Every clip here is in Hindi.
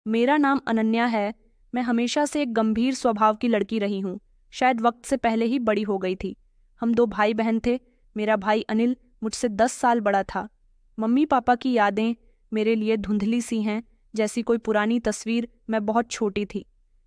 मेरा नाम अनन्या है। मैं हमेशा से एक गंभीर स्वभाव की लड़की रही हूँ। शायद वक्त से पहले ही बड़ी हो गई थी। हम दो भाई बहन थे। मेरा भाई अनिल मुझसे 10 साल बड़ा था। मम्मी पापा की यादें मेरे लिए धुंधली सी हैं, जैसी कोई पुरानी तस्वीर। मैं बहुत छोटी थी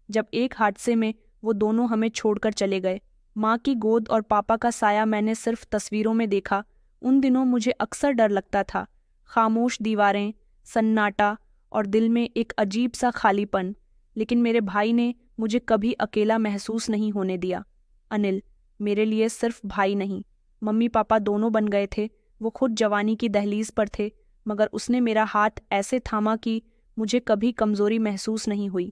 जब एक हादसे में वो दोनों हमें छोड़कर चले गए। माँ की गोद और पापा का साया मैंने सिर्फ तस्वीरों में देखा। उन दिनों मुझे अक्सर डर लगता था। खामोश दीवारें, सन्नाटा और दिल में एक अजीब सा खालीपन। लेकिन मेरे भाई ने मुझे कभी अकेला महसूस नहीं होने दिया। अनिल मेरे लिए सिर्फ भाई नहीं, मम्मी पापा दोनों बन गए थे। वो खुद जवानी की दहलीज पर थे, मगर उसने मेरा हाथ ऐसे थामा कि मुझे कभी कमजोरी महसूस नहीं हुई।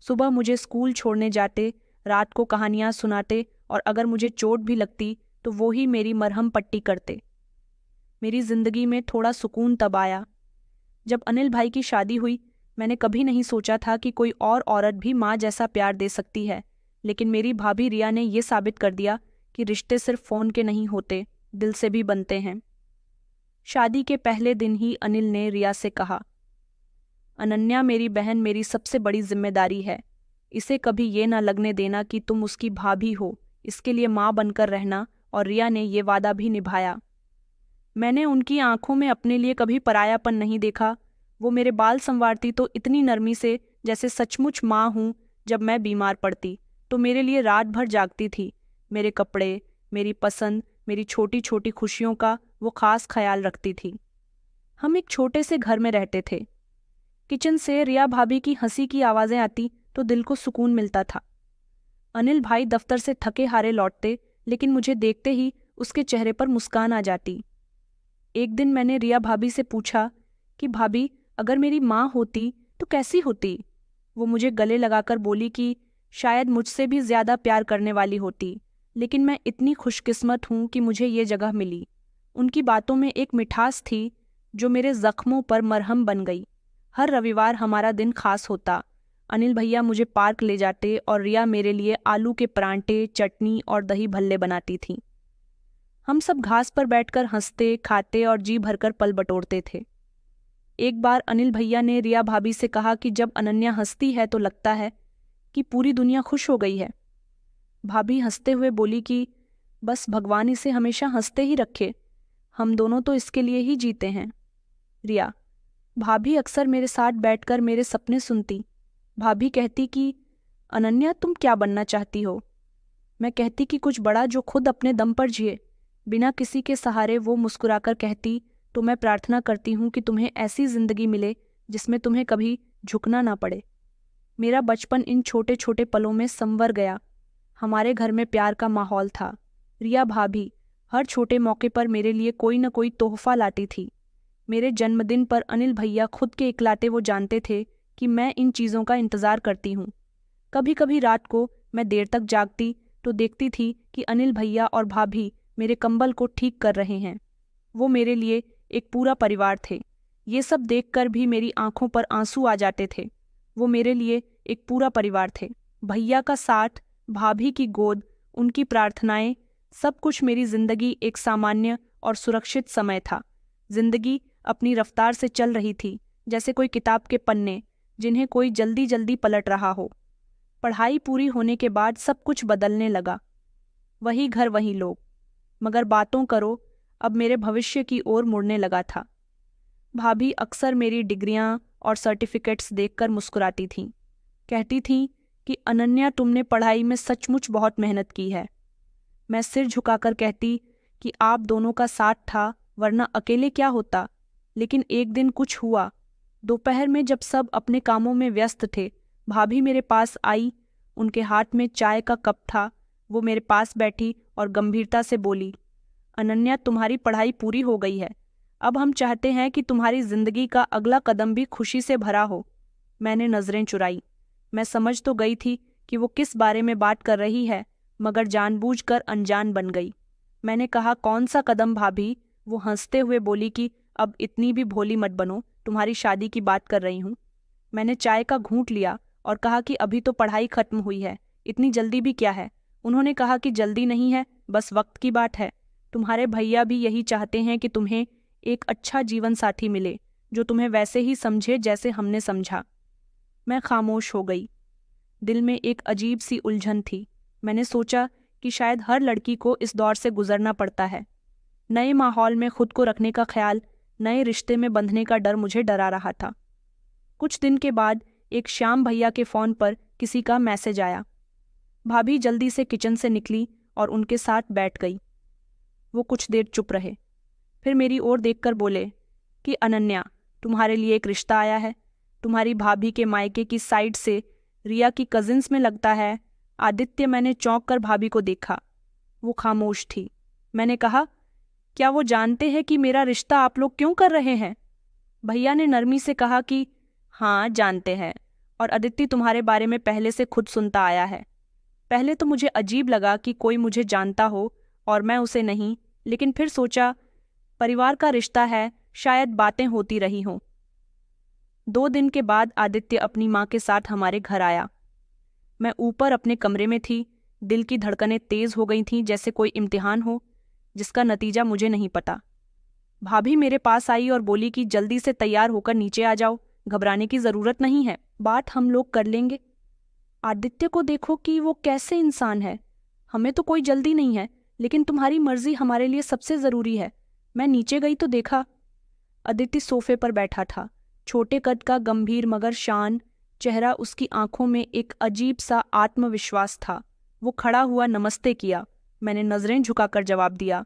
सुबह मुझे स्कूल छोड़ने जाते, रात को कहानियां सुनाते, और अगर मुझे चोट भी लगती तो वो ही मेरी मरहम पट्टी करते। मेरी जिंदगी में थोड़ा सुकून तब आया जब अनिल भाई की शादी हुई। मैंने कभी नहीं सोचा था कि कोई और औरत भी माँ जैसा प्यार दे सकती है। लेकिन मेरी भाभी रिया ने ये साबित कर दिया कि रिश्ते सिर्फ फोन के नहीं होते, दिल से भी बनते हैं। शादी के पहले दिन ही अनिल ने रिया से कहा, अनन्या मेरी बहन मेरी सबसे बड़ी जिम्मेदारी है। इसे कभी ये ना लगने देना कि तुम उसकी भाभी हो। इसके लिए माँ बनकर रहना। और रिया ने ये वादा भी निभाया। मैंने उनकी आंखों में अपने लिए कभी परायापन नहीं देखा। वो मेरे बाल संवारती तो इतनी नरमी से, जैसे सचमुच माँ हूँ। जब मैं बीमार पड़ती तो मेरे लिए रात भर जागती थी। मेरे कपड़े, मेरी पसंद, मेरी छोटी छोटी खुशियों का वो खास ख्याल रखती थी। हम एक छोटे से घर में रहते थे। किचन से रिया भाभी की हंसी की आवाज़ें आती तो दिल को सुकून मिलता था। अनिल भाई दफ्तर से थके हारे लौटते, लेकिन मुझे देखते ही उसके चेहरे पर मुस्कान आ जाती। एक दिन मैंने रिया भाभी से पूछा कि भाभी, अगर मेरी माँ होती तो कैसी होती। वो मुझे गले लगाकर बोली कि शायद मुझसे भी ज्यादा प्यार करने वाली होती। लेकिन मैं इतनी खुशकिस्मत हूँ कि मुझे ये जगह मिली। उनकी बातों में एक मिठास थी जो मेरे जख्मों पर मरहम बन गई। हर रविवार हमारा दिन खास होता। अनिल भैया मुझे पार्क ले जाते और रिया मेरे लिए आलू के परांठे, चटनी और दही भल्ले बनाती थीं। हम सब घास पर बैठकर हंसते, खाते और जी भरकर पल बटोरते थे। एक बार अनिल भैया ने रिया भाभी से कहा कि जब अनन्या हंसती है तो लगता है कि पूरी दुनिया खुश हो गई है। भाभी हंसते हुए बोली कि बस भगवान इसे हमेशा हंसते ही रखे, हम दोनों तो इसके लिए ही जीते हैं। रिया भाभी अक्सर मेरे साथ बैठकर मेरे सपने सुनती। भाभी कहती कि अनन्या तुम क्या बनना चाहती हो। मैं कहती कि कुछ बड़ा जो खुद अपने दम पर जिए, बिना किसी के सहारे। वो मुस्कुराकर कहती, तो मैं प्रार्थना करती हूँ कि तुम्हें ऐसी जिंदगी मिले जिसमें तुम्हें कभी झुकना ना पड़े। मेरा बचपन इन छोटे छोटे पलों में संवर गया। हमारे घर में प्यार का माहौल था। रिया भाभी हर छोटे मौके पर मेरे लिए कोई न कोई तोहफा लाती थी। मेरे जन्मदिन पर अनिल भैया खुद के इकलाते वो जानते थे कि मैं इन चीज़ों का इंतज़ार करती हूँ। कभी कभी रात को मैं देर तक जागती तो देखती थी कि अनिल भैया और भाभी मेरे कंबल को ठीक कर रहे हैं। वो मेरे लिए एक पूरा परिवार थे। ये सब देखकर भी मेरी आंखों पर आंसू आ जाते थे। वो मेरे लिए एक पूरा परिवार थे। भैया का साथ, भाभी की गोद, उनकी प्रार्थनाएं, सब कुछ मेरी जिंदगी एक सामान्य और सुरक्षित समय था। जिंदगी अपनी रफ्तार से चल रही थी, जैसे कोई किताब के पन्ने जिन्हें कोई जल्दी जल्दी पलट रहा हो। पढ़ाई पूरी होने के बाद सब कुछ बदलने लगा। वही घर वही लोग, मगर बातों करो अब मेरे भविष्य की ओर मुड़ने लगा था। भाभी अक्सर मेरी डिग्रियां और सर्टिफिकेट्स देखकर मुस्कुराती थीं। कहती थीं कि अनन्या तुमने पढ़ाई में सचमुच बहुत मेहनत की है। मैं सिर झुकाकर कहती कि आप दोनों का साथ था, वरना अकेले क्या होता। लेकिन एक दिन कुछ हुआ। दोपहर में जब सब अपने कामों में व्यस्त थे, भाभी मेरे पास आई। उनके हाथ में चाय का कप था। वो मेरे पास बैठी और गंभीरता से बोली, अनन्या तुम्हारी पढ़ाई पूरी हो गई है। अब हम चाहते हैं कि तुम्हारी जिंदगी का अगला कदम भी खुशी से भरा हो। मैंने नजरें चुराई। मैं समझ तो गई थी कि वो किस बारे में बात कर रही है, मगर जानबूझकर अनजान बन गई। मैंने कहा, कौन सा कदम भाभी। वो हंसते हुए बोली कि अब इतनी भी भोली मत बनो, तुम्हारी शादी की बात कर रही हूँ। मैंने चाय का घूंट लिया और कहा कि अभी तो पढ़ाई खत्म हुई है, इतनी जल्दी भी क्या है। उन्होंने कहा कि जल्दी नहीं है, बस वक्त की बात है। तुम्हारे भैया भी यही चाहते हैं कि तुम्हें एक अच्छा जीवन साथी मिले, जो तुम्हें वैसे ही समझे जैसे हमने समझा। मैं खामोश हो गई। दिल में एक अजीब सी उलझन थी। मैंने सोचा कि शायद हर लड़की को इस दौर से गुजरना पड़ता है। नए माहौल में खुद को रखने का ख्याल, नए रिश्ते में बंधने का डर मुझे डरा रहा था। कुछ दिन के बाद एक श्याम भैया के फ़ोन पर किसी का मैसेज आया। भाभी जल्दी से किचन से निकली और उनके साथ बैठ गई। वो कुछ देर चुप रहे, फिर मेरी ओर देखकर बोले कि अनन्या, तुम्हारे लिए एक रिश्ता आया है। तुम्हारी भाभी के मायके की साइड से, रिया की कजिन्स में लगता है। आदित्य। मैंने चौंक कर भाभी को देखा। वो खामोश थी। मैंने कहा, क्या वो जानते हैं कि मेरा रिश्ता आप लोग क्यों कर रहे हैं? भैया ने नरमी से कहा कि हाँ जानते हैं, और आदित्य तुम्हारे बारे में पहले से खुद सुनता आया है। पहले तो मुझे अजीब लगा कि कोई मुझे जानता हो और मैं उसे नहीं, लेकिन फिर सोचा परिवार का रिश्ता है, शायद बातें होती रही हों। 2 दिन के बाद आदित्य अपनी माँ के साथ हमारे घर आया। मैं ऊपर अपने कमरे में थी। दिल की धड़कनें तेज हो गई थीं, जैसे कोई इम्तिहान हो जिसका नतीजा मुझे नहीं पता। भाभी मेरे पास आई और बोली कि जल्दी से तैयार होकर नीचे आ जाओ, घबराने की जरूरत नहीं है, बात हम लोग कर लेंगे। आदित्य को देखो कि वो कैसे इंसान है। हमें तो कोई जल्दी नहीं है, लेकिन तुम्हारी मर्जी हमारे लिए सबसे जरूरी है। मैं नीचे गई तो देखा आदित्य सोफे पर बैठा था। छोटे कद का, गंभीर मगर शान चेहरा, उसकी आंखों में एक अजीब सा आत्मविश्वास था। वो खड़ा हुआ नमस्ते किया। मैंने नजरें झुकाकर जवाब दिया।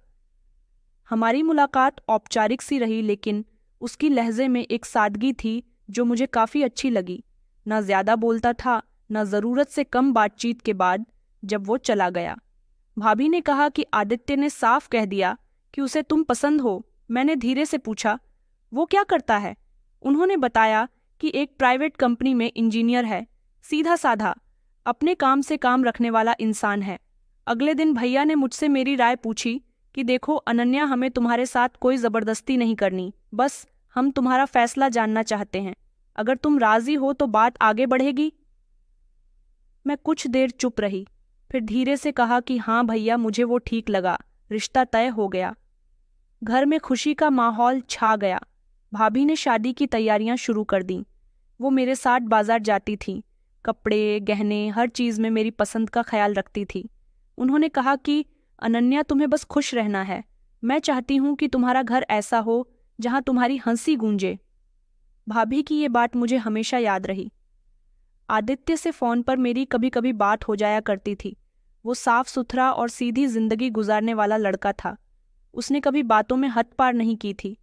हमारी मुलाकात औपचारिक सी रही, लेकिन उसकी लहजे में एक सादगी थी जो मुझे काफी अच्छी लगी। न ज्यादा बोलता था, न जरूरत से कम बातचीत के बाद जब वो चला गया, भाभी ने कहा कि आदित्य ने साफ कह दिया कि उसे तुम पसंद हो। मैंने धीरे से पूछा, वो क्या करता है? उन्होंने बताया कि एक प्राइवेट कंपनी में इंजीनियर है। सीधा साधा, अपने काम से काम रखने वाला इंसान है। अगले दिन भैया ने मुझसे मेरी राय पूछी कि देखो अनन्या, हमें तुम्हारे साथ कोई जबरदस्ती नहीं करनी, बस हम तुम्हारा फैसला जानना चाहते हैं। अगर तुम राजी हो तो बात आगे बढ़ेगी। मैं कुछ देर चुप रही, फिर धीरे से कहा कि हाँ भैया, मुझे वो ठीक लगा। रिश्ता तय हो गया। घर में खुशी का माहौल छा गया। भाभी ने शादी की तैयारियां शुरू कर दी। वो मेरे साथ बाजार जाती थी, कपड़े, गहने, हर चीज़ में मेरी पसंद का ख्याल रखती थी। उन्होंने कहा कि अनन्या, तुम्हें बस खुश रहना है। मैं चाहती हूँ कि तुम्हारा घर ऐसा हो जहाँ तुम्हारी हंसी गूंजे। भाभी की ये बात मुझे हमेशा याद रही। आदित्य से फ़ोन पर मेरी कभी कभी बात हो जाया करती थी। वो साफ सुथरा और सीधी जिंदगी गुजारने वाला लड़का था। उसने कभी बातों में हद पार नहीं की थी।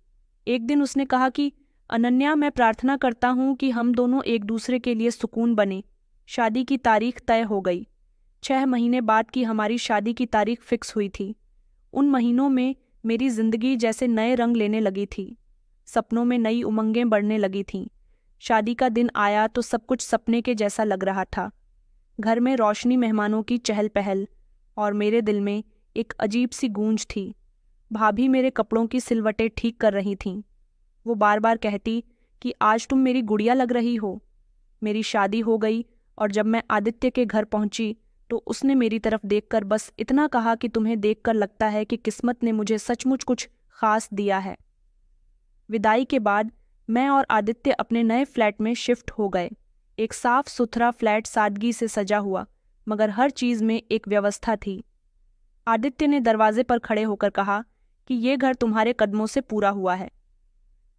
एक दिन उसने कहा कि अनन्या, मैं प्रार्थना करता हूँ कि हम दोनों एक दूसरे के लिए सुकून बने। शादी की तारीख तय हो गई। 6 महीने बाद की हमारी शादी की तारीख फिक्स हुई थी। उन महीनों में मेरी जिंदगी जैसे नए रंग लेने लगी थी। सपनों में नई उमंगें बढ़ने लगी थीं। शादी का दिन आया तो सब कुछ सपने के जैसा लग रहा था। घर में रोशनी, मेहमानों की चहल पहल, और मेरे दिल में एक अजीब सी गूंज थी। भाभी मेरे कपड़ों की सिलवटें ठीक कर रही थीं। वो बार बार कहती कि आज तुम मेरी गुड़िया लग रही हो। मेरी शादी हो गई, और जब मैं आदित्य के घर पहुंची तो उसने मेरी तरफ देखकर बस इतना कहा कि तुम्हें देखकर लगता है कि किस्मत ने मुझे सचमुच कुछ खास दिया है। विदाई के बाद मैं और आदित्य अपने नए फ्लैट में शिफ्ट हो गए। एक साफ सुथरा फ्लैट, सादगी से सजा हुआ, मगर हर चीज में एक व्यवस्था थी। आदित्य ने दरवाजे पर खड़े होकर कहा कि ये घर तुम्हारे कदमों से पूरा हुआ है।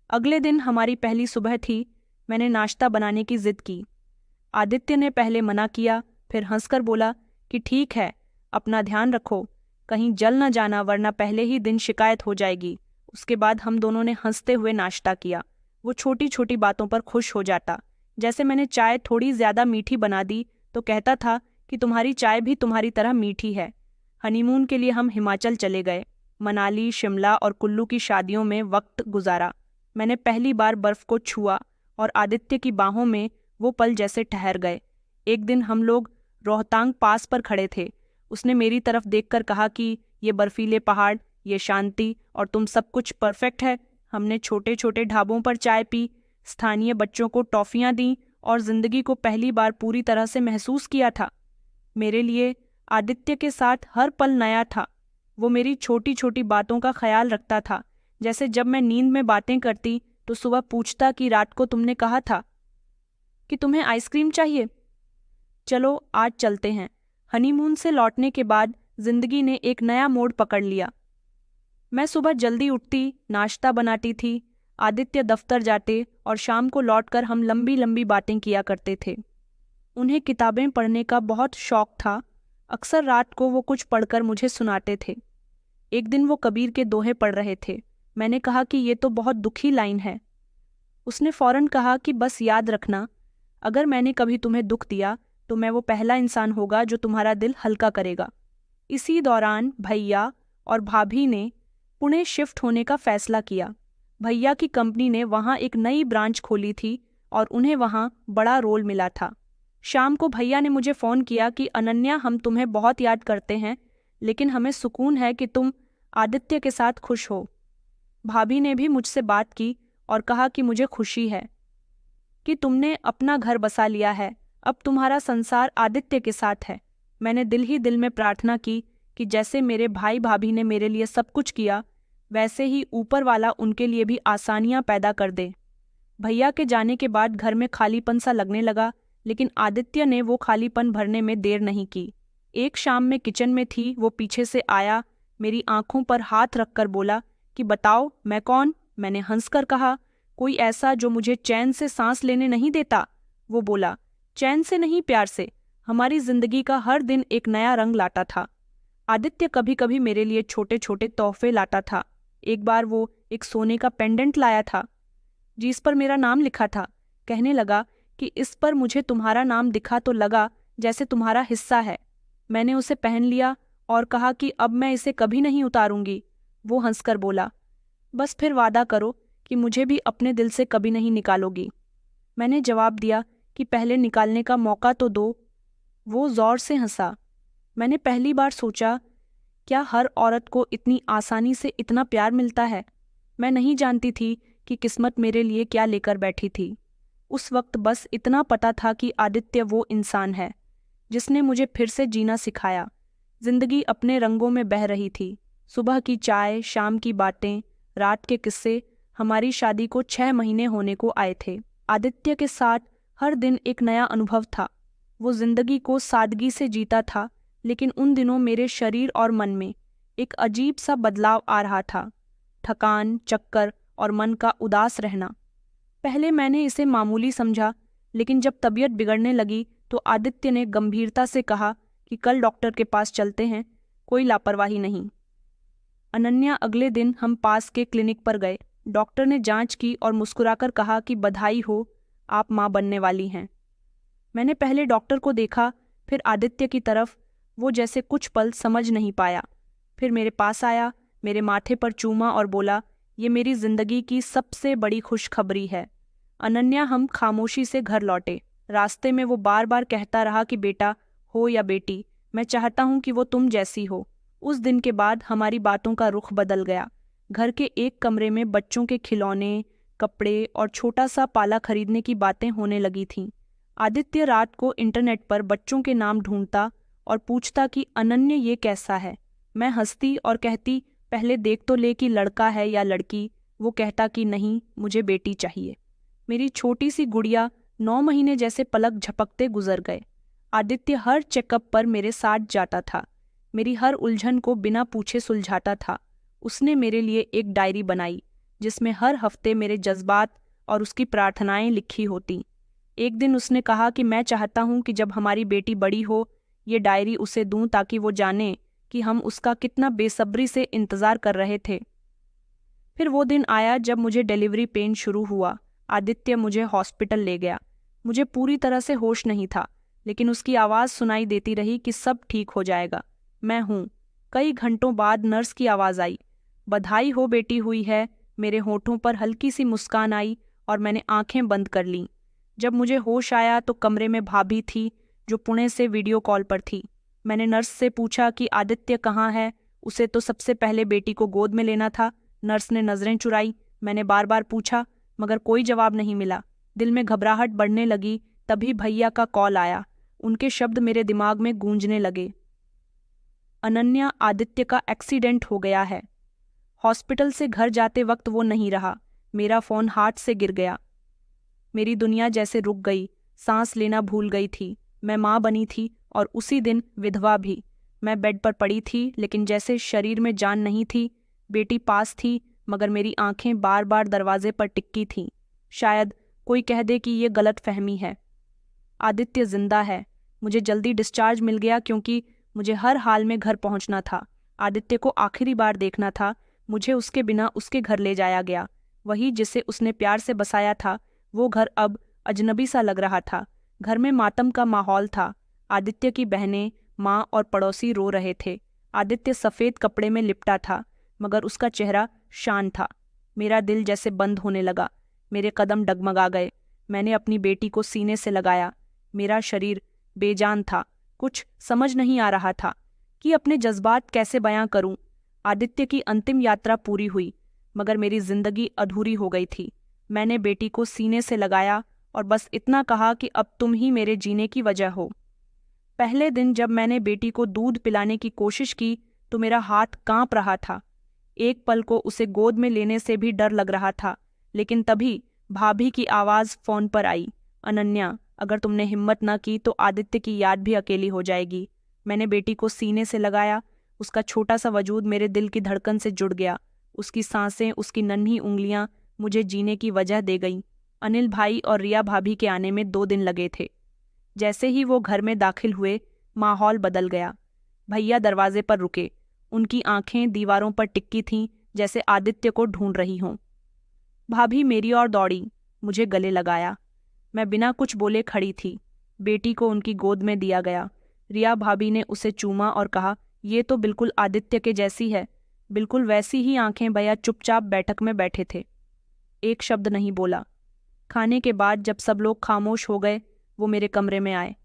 अगले दिन हमारी पहली सुबह थी। मैंने नाश्ता बनाने की जिद की। आदित्य ने पहले मना किया, फिर हंसकर बोला कि ठीक है, अपना ध्यान रखो, कहीं जल न जाना वरना पहले ही दिन शिकायत हो जाएगी। उसके बाद हम दोनों ने हंसते हुए नाश्ता किया। वो छोटी छोटी बातों पर खुश हो जाता। जैसे मैंने चाय थोड़ी ज्यादा मीठी बना दी तो कहता था कि तुम्हारी चाय भी तुम्हारी तरह मीठी है। हनीमून के लिए हम हिमाचल चले गए। मनाली, शिमला और कुल्लू की शादियों में वक्त गुजारा। मैंने पहली बार बर्फ को छुआ और आदित्य की बाहों में वो पल जैसे ठहर गए। एक दिन हम लोग रोहतांग पास पर खड़े थे। उसने मेरी तरफ देखकर कहा कि ये बर्फीले पहाड़, ये शांति और तुम सब कुछ परफेक्ट है। हमने छोटे छोटे ढाबों पर चाय पी, स्थानीय बच्चों को टॉफियां दी और जिंदगी को पहली बार पूरी तरह से महसूस किया था। मेरे लिए आदित्य के साथ हर पल नया था। वो मेरी छोटी छोटी बातों का ख्याल रखता था, जैसे जब मैं नींद में बातें करती तो सुबह पूछता कि रात को तुमने कहा था कि तुम्हें आइसक्रीम चाहिए? चलो आज चलते हैं। हनीमून से लौटने के बाद जिंदगी ने एक नया मोड़ पकड़ लिया। मैं सुबह जल्दी उठती, नाश्ता बनाती थी, आदित्य दफ्तर जाते और शाम को लौटकर हम लंबी लंबी बातें किया करते थे। उन्हें किताबें पढ़ने का बहुत शौक था। अक्सर रात को वो कुछ पढ़कर मुझे सुनाते थे। एक दिन वो कबीर के दोहे पढ़ रहे थे। मैंने कहा कि ये तो बहुत दुखी लाइन है। उसने फौरन कहा कि बस याद रखना, अगर मैंने कभी तुम्हें दुख दिया तो मैं वो पहला इंसान होगा जो तुम्हारा दिल हल्का करेगा। इसी दौरान भैया और भाभी ने पुणे शिफ्ट होने का फैसला किया। भैया की कंपनी ने वहाँ एक नई ब्रांच खोली थी और उन्हें वहाँ बड़ा रोल मिला था। शाम को भैया ने मुझे फ़ोन किया कि अनन्या, हम तुम्हें बहुत याद करते हैं, लेकिन हमें सुकून है कि तुम आदित्य के साथ खुश हो। भाभी ने भी मुझसे बात की और कहा कि मुझे खुशी है कि तुमने अपना घर बसा लिया है, अब तुम्हारा संसार आदित्य के साथ है। मैंने दिल ही दिल में प्रार्थना की कि जैसे मेरे भाई भाभी ने मेरे लिए सब कुछ किया, वैसे ही ऊपर वाला उनके लिए भी आसानियां पैदा कर दे। भैया के जाने के बाद घर में खालीपन सा लगने लगा, लेकिन आदित्य ने वो खालीपन भरने में देर नहीं की। एक शाम में किचन में थी, वो पीछे से आया, मेरी आंखों पर हाथ रखकर बोला कि बताओ मैं कौन? मैंने हंसकर कहा, कोई ऐसा जो मुझे चैन से सांस लेने नहीं देता। वो बोला, चैन से नहीं, प्यार से। हमारी जिंदगी का हर दिन एक नया रंग लाता था। आदित्य कभी कभी मेरे लिए छोटे छोटे तोहफे लाता था। एक बार वो एक सोने का पेंडेंट लाया था जिस पर मेरा नाम लिखा था। कहने लगा कि इस पर मुझे तुम्हारा नाम दिखा तो लगा जैसे तुम्हारा हिस्सा है। मैंने उसे पहन लिया और कहा कि अब मैं इसे कभी नहीं उतारूंगी। वो हंसकर बोला, बस फिर वादा करो कि मुझे भी अपने दिल से कभी नहीं निकालोगी। मैंने जवाब दिया कि पहले निकालने का मौका तो दो। वो जोर से हंसा। मैंने पहली बार सोचा, क्या हर औरत को इतनी आसानी से इतना प्यार मिलता है? मैं नहीं जानती थी कि किस्मत मेरे लिए क्या लेकर बैठी थी। उस वक्त बस इतना पता था कि आदित्य वो इंसान है जिसने मुझे फिर से जीना सिखाया। जिंदगी अपने रंगों में बह रही थी। सुबह की चाय, शाम की बातें, रात के किस्से। हमारी शादी को 6 महीने होने को आए थे। आदित्य के साथ हर दिन एक नया अनुभव था। वो जिंदगी को सादगी से जीता था, लेकिन उन दिनों मेरे शरीर और मन में एक अजीब सा बदलाव आ रहा था। थकान, चक्कर और मन का उदास रहना। पहले मैंने इसे मामूली समझा, लेकिन जब तबीयत बिगड़ने लगी तो आदित्य ने गंभीरता से कहा कि कल डॉक्टर के पास चलते हैं, कोई लापरवाही नहीं। अनन्या, अगले दिन हम पास के क्लिनिक पर गए। डॉक्टर ने जांच की और मुस्कुराकर कहा कि बधाई हो, आप मां बनने वाली हैं। मैंने पहले डॉक्टर को देखा, फिर आदित्य की तरफ। वो जैसे कुछ पल समझ नहीं पाया। फिर मेरे पास आया, मेरे माथे पर चूमा और बोला, ये मेरी जिंदगी की सबसे बड़ी खुशखबरी है। अनन्या, हम खामोशी से घर लौटे। रास्ते में वो बार बार कहता रहा कि बेटा हो या बेटी, मैं चाहता हूँ कि वो तुम जैसी हो। उस दिन के बाद हमारी बातों का रुख बदल गया। घर के एक कमरे में बच्चों के खिलौने, कपड़े और छोटा सा पाला खरीदने की बातें होने लगी थीं। आदित्य रात को इंटरनेट पर बच्चों के नाम ढूंढता और पूछता कि अनन्या ये कैसा है। मैं हंसती और कहती, पहले देख तो ले कि लड़का है या लड़की। वो कहता कि नहीं, मुझे बेटी चाहिए। मेरी छोटी सी गुड़िया 9 महीने जैसे पलक झपकते गुजर गए। आदित्य हर चेकअप पर मेरे साथ जाता था, मेरी हर उलझन को बिना पूछे सुलझाता था। उसने मेरे लिए एक डायरी बनाई जिसमें हर हफ्ते मेरे जज्बात और उसकी प्रार्थनाएं लिखी होती। एक दिन उसने कहा कि मैं चाहता हूं कि जब हमारी बेटी बड़ी हो, ये डायरी उसे दूं ताकि वो जाने कि हम उसका कितना बेसब्री से इंतज़ार कर रहे थे। फिर वो दिन आया जब मुझे डिलीवरी पेन शुरू हुआ। आदित्य मुझे हॉस्पिटल ले गया। मुझे पूरी तरह से होश नहीं था, लेकिन उसकी आवाज़ सुनाई देती रही कि सब ठीक हो जाएगा, मैं हूँ। कई घंटों बाद नर्स की आवाज़ आई, बधाई हो बेटी हुई है। मेरे होठों पर हल्की सी मुस्कान आई और मैंने आंखें बंद कर लीं। जब मुझे होश आया तो कमरे में भाभी थी जो पुणे से वीडियो कॉल पर थी। मैंने नर्स से पूछा कि आदित्य कहाँ है, उसे तो सबसे पहले बेटी को गोद में लेना था। नर्स ने नज़रें चुराई। मैंने बार बार पूछा मगर कोई जवाब नहीं मिला। दिल में घबराहट बढ़ने लगी। तभी भैया का कॉल आया। उनके शब्द मेरे दिमाग में गूंजने लगे, अनन्या, आदित्य का एक्सीडेंट हो गया है। हॉस्पिटल से घर जाते वक्त वो नहीं रहा। मेरा फ़ोन हाथ से गिर गया। मेरी दुनिया जैसे रुक गई। सांस लेना भूल गई थी। मैं माँ बनी थी और उसी दिन विधवा भी। मैं बेड पर पड़ी थी, लेकिन जैसे शरीर में जान नहीं थी। बेटी पास थी, मगर मेरी आंखें बार बार दरवाजे पर टिक्की थीं। शायद कोई कह दे कि ये गलत फहमी है। आदित्य जिंदा है। मुझे जल्दी डिस्चार्ज मिल गया क्योंकि मुझे हर हाल में घर पहुंचना था। आदित्य को आखिरी बार देखना था। मुझे उसके बिना उसके घर ले जाया गया, वही जिसे उसने प्यार से बसाया था। वो घर अब अजनबी सा लग रहा था। घर में मातम का माहौल था। आदित्य की बहनें, माँ और पड़ोसी रो रहे थे। आदित्य सफ़ेद कपड़े में लिपटा था, मगर उसका चेहरा शांत था। मेरा दिल जैसे बंद होने लगा। मेरे कदम डगमगा गए। मैंने अपनी बेटी को सीने से लगाया। मेरा शरीर बेजान था। कुछ समझ नहीं आ रहा था कि अपने जज्बात कैसे बयां करूं। आदित्य की अंतिम यात्रा पूरी हुई, मगर मेरी जिंदगी अधूरी हो गई थी। मैंने बेटी को सीने से लगाया और बस इतना कहा कि अब तुम ही मेरे जीने की वजह हो। पहले दिन जब मैंने बेटी को दूध पिलाने की कोशिश की तो मेरा हाथ कांप रहा था। एक पल को उसे गोद में लेने से भी डर लग रहा था। लेकिन तभी भाभी की आवाज़ फ़ोन पर आई, अनन्या, अगर तुमने हिम्मत न की तो आदित्य की याद भी अकेली हो जाएगी। मैंने बेटी को सीने से लगाया। उसका छोटा सा वजूद मेरे दिल की धड़कन से जुड़ गया। उसकी सांसें, उसकी नन्ही उंगलियां मुझे जीने की वजह दे गईं। अनिल भाई और रिया भाभी के आने में 2 दिन लगे थे। जैसे ही वो घर में दाखिल हुए, माहौल बदल गया। भैया दरवाजे पर रुके। उनकी आंखें दीवारों पर टिक्की थीं, जैसे आदित्य को ढूंढ रही हों। भाभी मेरी ओर दौड़ी, मुझे गले लगाया। मैं बिना कुछ बोले खड़ी थी। बेटी को उनकी गोद में दिया गया। रिया भाभी ने उसे चूमा और कहा, ये तो बिल्कुल आदित्य के जैसी है। बिल्कुल वैसी ही आंखें। भैया चुपचाप बैठक में बैठे थे, एक शब्द नहीं बोला। खाने के बाद जब सब लोग खामोश हो गए, वो मेरे कमरे में आए।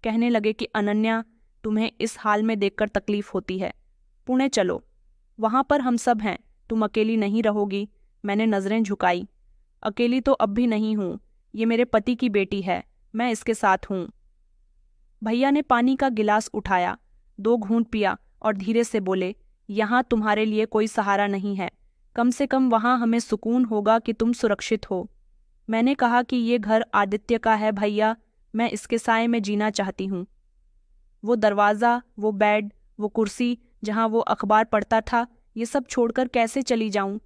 कहने लगे कि अनन्या, तुम्हें इस हाल में देखकर तकलीफ होती है। पुणे चलो, वहाँ पर हम सब हैं। तुम अकेली नहीं रहोगी। मैंने नज़रें झुकाई। अकेली तो अब भी नहीं हूँ। ये मेरे पति की बेटी है। मैं इसके साथ हूँ। भैया ने पानी का गिलास उठाया, 2 घूंट पिया और धीरे से बोले, यहाँ तुम्हारे लिए कोई सहारा नहीं है। कम से कम वहाँ हमें सुकून होगा कि तुम सुरक्षित हो। मैंने कहा कि ये घर आदित्य का है भैया, मैं इसके साए में जीना चाहती हूँ। वो दरवाज़ा, वो बेड, वो कुर्सी जहाँ वो अखबार पढ़ता था, ये सब छोड़कर कैसे चली जाऊँ।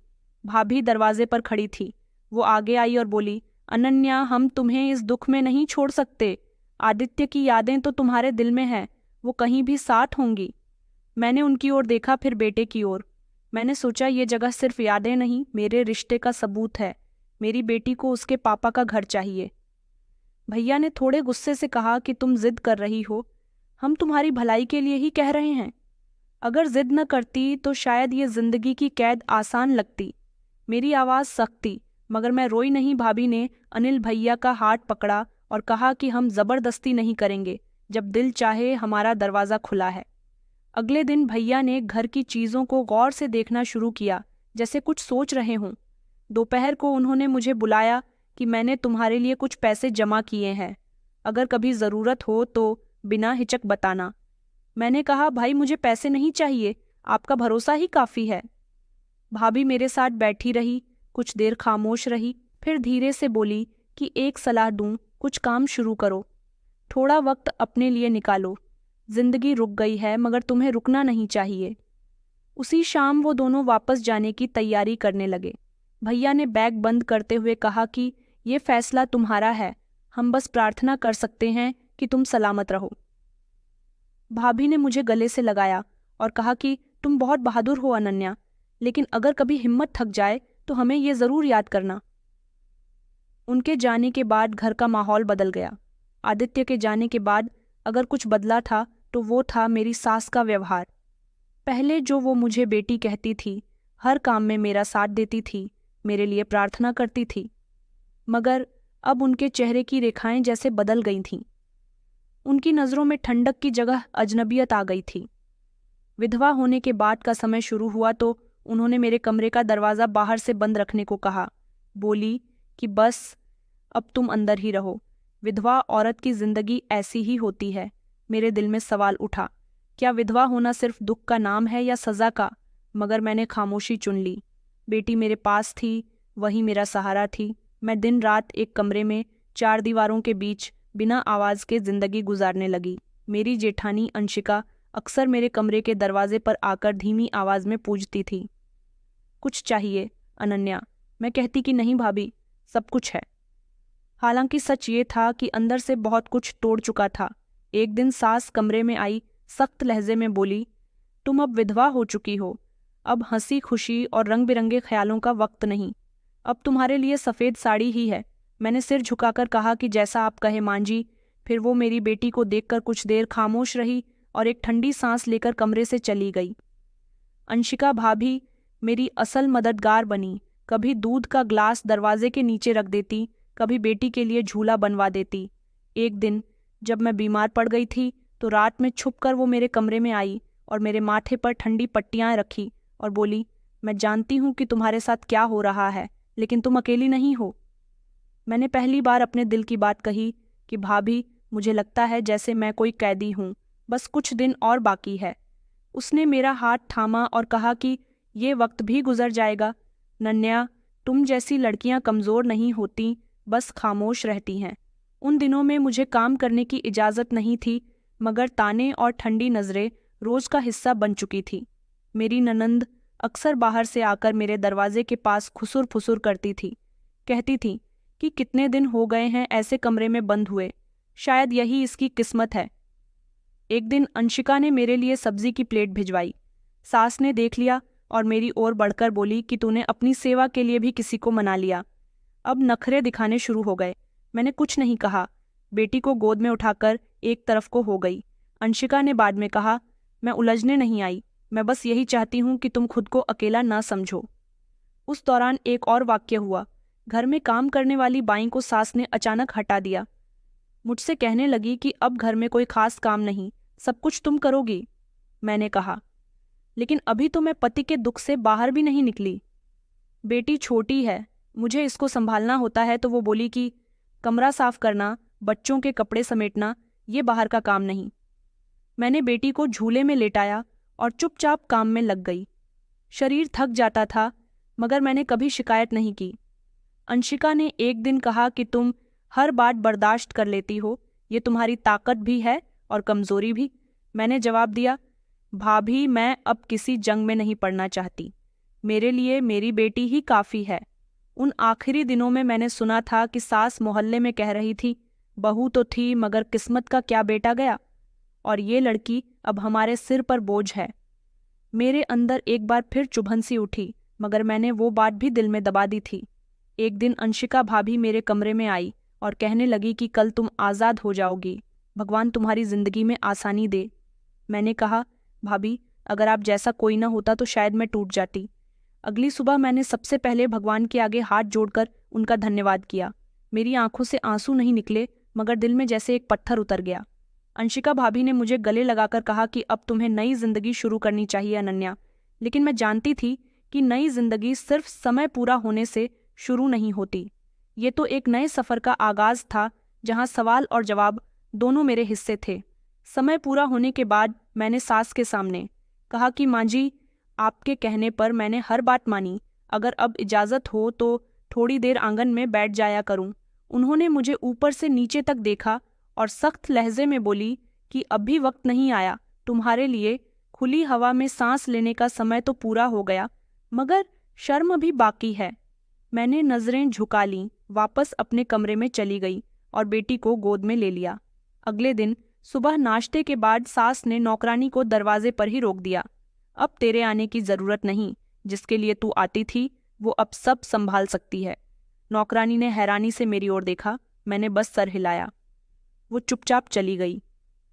भाभी दरवाजे पर खड़ी थी। वो आगे आई और बोली, अनन्या, हम तुम्हें इस दुख में नहीं छोड़ सकते। आदित्य की यादें तो तुम्हारे दिल में हैं, वो कहीं भी साथ होंगी। मैंने उनकी ओर देखा, फिर बेटे की ओर। मैंने सोचा ये जगह सिर्फ यादें नहीं, मेरे रिश्ते का सबूत है। मेरी बेटी को उसके पापा का घर चाहिए। भैया ने थोड़े गुस्से से कहा कि तुम जिद कर रही हो। हम तुम्हारी भलाई के लिए ही कह रहे हैं। अगर जिद न करती तो शायद ये जिंदगी की कैद आसान लगती। मेरी आवाज़ सख्त थी, मगर मैं रोई नहीं। भाभी ने अनिल भैया का हाथ पकड़ा और कहा कि हम जबरदस्ती नहीं करेंगे। जब दिल चाहे, हमारा दरवाज़ा खुला है। अगले दिन भैया ने घर की चीज़ों को गौर से देखना शुरू किया, जैसे कुछ सोच रहे हों। दोपहर को उन्होंने मुझे बुलाया कि मैंने तुम्हारे लिए कुछ पैसे जमा किए हैं, अगर कभी ज़रूरत हो तो बिना हिचक बताना। मैंने कहा, भाई मुझे पैसे नहीं चाहिए, आपका भरोसा ही काफ़ी है। भाभी मेरे साथ बैठी रही, कुछ देर खामोश रही, फिर धीरे से बोली कि एक सलाह दूं, कुछ काम शुरू करो। थोड़ा वक्त अपने लिए निकालो। जिंदगी रुक गई है, मगर तुम्हें रुकना नहीं चाहिए। उसी शाम वो दोनों वापस जाने की तैयारी करने लगे। भैया ने बैग बंद करते हुए कहा कि ये फैसला तुम्हारा है, हम बस प्रार्थना कर सकते हैं कि तुम सलामत रहो। भाभी ने मुझे गले से लगाया और कहा कि तुम बहुत बहादुर हो अनन्या, लेकिन अगर कभी हिम्मत थक जाए तो हमें ये ज़रूर याद करना। उनके जाने के बाद घर का माहौल बदल गया। आदित्य के जाने के बाद अगर कुछ बदला था तो वो था मेरी सास का व्यवहार। पहले जो वो मुझे बेटी कहती थी, हर काम में मेरा साथ देती थी, मेरे लिए प्रार्थना करती थी, मगर अब उनके चेहरे की रेखाएं जैसे बदल गई थीं। उनकी नज़रों में ठंडक की जगह अजनबियत आ गई थी। विधवा होने के बाद का समय शुरू हुआ तो उन्होंने मेरे कमरे का दरवाज़ा बाहर से बंद रखने को कहा। बोली कि बस अब तुम अंदर ही रहो। विधवा औरत की जिंदगी ऐसी ही होती है। मेरे दिल में सवाल उठा, क्या विधवा होना सिर्फ दुख का नाम है या सज़ा का? मगर मैंने खामोशी चुन ली। बेटी मेरे पास थी, वही मेरा सहारा थी। मैं दिन रात एक कमरे में 4 दीवारों के बीच बिना आवाज़ के जिंदगी गुजारने लगी। मेरी जेठानी अंशिका अक्सर मेरे कमरे के दरवाजे पर आकर धीमी आवाज़ में पूछती थी, कुछ चाहिए अनन्या? मैं कहती कि नहीं भाभी, सब कुछ है। हालांकि सच ये था कि अंदर से बहुत कुछ तोड़ चुका था। एक दिन सास कमरे में आई, सख्त लहजे में बोली, तुम अब विधवा हो चुकी हो, अब हंसी खुशी और रंग बिरंगे ख्यालों का वक्त नहीं, अब तुम्हारे लिए सफ़ेद साड़ी ही है। मैंने सिर झुकाकर कहा कि जैसा आप कहे मां जी। फिर वो मेरी बेटी को देखकर कुछ देर खामोश रही और एक ठंडी सांस लेकर कमरे से चली गई। अंशिका भाभी मेरी असल मददगार बनी। कभी दूध का ग्लास दरवाजे के नीचे रख देती, कभी बेटी के लिए झूला बनवा देती। एक दिन जब मैं बीमार पड़ गई थी तो रात में छुपकर वो मेरे कमरे में आई और मेरे माथे पर ठंडी पट्टियां रखी और बोली, मैं जानती हूँ कि तुम्हारे साथ क्या हो रहा है, लेकिन तुम अकेली नहीं हो। मैंने पहली बार अपने दिल की बात कही कि भाभी, मुझे लगता है जैसे मैं कोई कैदी हूँ, बस कुछ दिन और बाकी है। उसने मेरा हाथ थामा और कहा कि ये वक्त भी गुजर जाएगा नन्या, तुम जैसी लड़कियां कमज़ोर नहीं होती, बस खामोश रहती हैं। उन दिनों में मुझे काम करने की इजाज़त नहीं थी, मगर ताने और ठंडी नज़रें रोज़ का हिस्सा बन चुकी थी। मेरी ननंद अक्सर बाहर से आकर मेरे दरवाजे के पास खुसुर फुसुर करती थी, कहती थी कि कितने दिन हो गए हैं ऐसे कमरे में बंद हुए, शायद यही इसकी किस्मत है। एक दिन अंशिका ने मेरे लिए सब्जी की प्लेट भिजवाई। सास ने देख लिया और मेरी ओर बढ़कर बोली कि तूने अपनी सेवा के लिए भी किसी को मना लिया। अब नखरे दिखाने शुरू हो गए। मैंने कुछ नहीं कहा, बेटी को गोद में उठाकर एक तरफ को हो गई। अंशिका ने बाद में कहा, मैं उलझने नहीं आई, मैं बस यही चाहती हूँ कि तुम खुद को अकेला ना समझो। उस दौरान एक और वाक्य हुआ। घर में काम करने वाली बाई को सास ने अचानक हटा दिया। मुझसे कहने लगी कि अब घर में कोई खास काम नहीं, सब कुछ तुम करोगी। मैंने कहा, लेकिन अभी तो मैं पति के दुख से बाहर भी नहीं निकली। बेटी छोटी है, मुझे इसको संभालना होता है। तो वो बोली कि कमरा साफ करना, बच्चों के कपड़े समेटना, ये बाहर का काम नहीं। मैंने बेटी को झूले में लेटाया और चुपचाप काम में लग गई। शरीर थक जाता था, मगर मैंने कभी शिकायत नहीं की। अंशिका ने एक दिन कहा कि तुम हर बात बर्दाश्त कर लेती हो, ये तुम्हारी ताकत भी है और कमजोरी भी। मैंने जवाब दिया, भाभी, मैं अब किसी जंग में नहीं पड़ना चाहती, मेरे लिए मेरी बेटी ही काफ़ी है। उन आखिरी दिनों में मैंने सुना था कि सास मोहल्ले में कह रही थी, बहू तो थी मगर किस्मत का क्या बेटा गया, और ये लड़की अब हमारे सिर पर बोझ है। मेरे अंदर एक बार फिर चुभन सी उठी, मगर मैंने वो बात भी दिल में दबा दी थी। एक दिन अंशिका भाभी मेरे कमरे में आई और कहने लगी कि कल तुम आज़ाद हो जाओगी, भगवान तुम्हारी जिंदगी में आसानी दे। मैंने कहा, भाभी, अगर आप जैसा कोई न होता तो शायद मैं टूट जाती। अगली सुबह मैंने सबसे पहले भगवान के आगे हाथ जोड़कर उनका धन्यवाद किया। मेरी आंखों से आंसू नहीं निकले, मगर दिल में जैसे एक पत्थर उतर गया। अंशिका भाभी ने मुझे गले लगाकर कहा कि अब तुम्हें नई जिंदगी शुरू करनी चाहिए अनन्या। लेकिन मैं जानती थी कि नई जिंदगी सिर्फ समय पूरा होने से शुरू नहीं होती। ये तो एक नए सफ़र का आगाज़ था, जहाँ सवाल और जवाब दोनों मेरे हिस्से थे। समय पूरा होने के बाद मैंने सास के सामने कहा कि माँ जी, आपके कहने पर मैंने हर बात मानी, अगर अब इजाज़त हो तो थोड़ी देर आंगन में बैठ जाया करूं। उन्होंने मुझे ऊपर से नीचे तक देखा और सख्त लहजे में बोली कि अभी वक्त नहीं आया तुम्हारे लिए, खुली हवा में सांस लेने का समय तो पूरा हो गया, मगर शर्म भी बाकी है। मैंने नज़रें झुका लीं, वापस अपने कमरे में चली गई और बेटी को गोद में ले लिया। अगले दिन सुबह नाश्ते के बाद सास ने नौकरानी को दरवाजे पर ही रोक दिया। अब तेरे आने की ज़रूरत नहीं, जिसके लिए तू आती थी वो अब सब संभाल सकती है। नौकरानी ने हैरानी से मेरी ओर देखा, मैंने बस सर हिलाया। वो चुपचाप चली गई।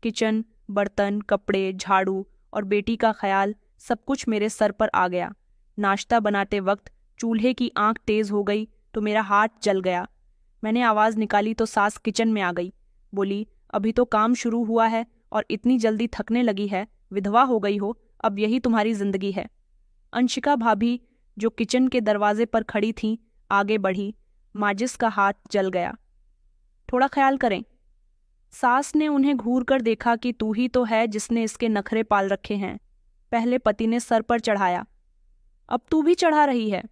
किचन, बर्तन, कपड़े, झाड़ू और बेटी का ख्याल सब कुछ मेरे सर पर आ गया। नाश्ता बनाते वक्त चूल्हे की आंख तेज हो गई तो मेरा हाथ जल गया। मैंने आवाज़ निकाली तो सास किचन में आ गई। बोली, अभी तो काम शुरू हुआ है और इतनी जल्दी थकने लगी है, विधवा हो गई हो, अब यही तुम्हारी जिंदगी है। अंशिका भाभी जो किचन के दरवाजे पर खड़ी थीं, आगे बढ़ी। माचिस का हाथ जल गया। थोड़ा ख्याल करें। सास ने उन्हें घूर कर देखा कि तू ही तो है जिसने इसके नखरे पाल रखे हैं। पहले पति ने सर पर चढ़ाया, अब तू भी चढ़ा रही है।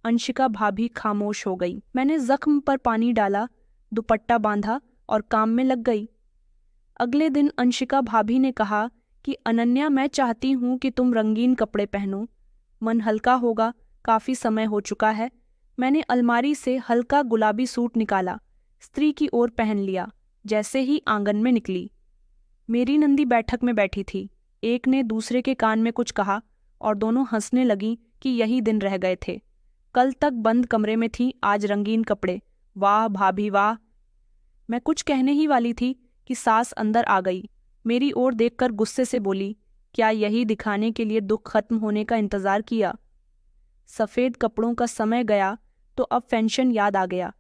अंशिका भाभी खामोश हो गई। मैंने जख्म पर पानी डाला, दुपट्टा बांधा और काम में लग गई। अगले दिन अंशिका भाभी ने कहा कि अनन्या, मैं चाहती हूँ कि तुम रंगीन कपड़े पहनो, मन हल्का होगा, काफी समय हो चुका है। मैंने अलमारी से हल्का गुलाबी सूट निकाला, स्त्री की ओर पहन लिया। जैसे ही आंगन में निकली, मेरी नंदी बैठक में बैठी थी। एक ने दूसरे के कान में कुछ कहा और दोनों हंसने लगीं कि यही दिन रह गए थे। कल तक बंद कमरे में थी, आज रंगीन कपड़े। वाह भाभी वाह। मैं कुछ कहने ही वाली थी कि सास अंदर आ गई। मेरी ओर देखकर गुस्से से बोली, क्या यही दिखाने के लिए दुख खत्म होने का इंतजार किया? सफ़ेद कपड़ों का समय गया तो अब फैशन याद आ गया।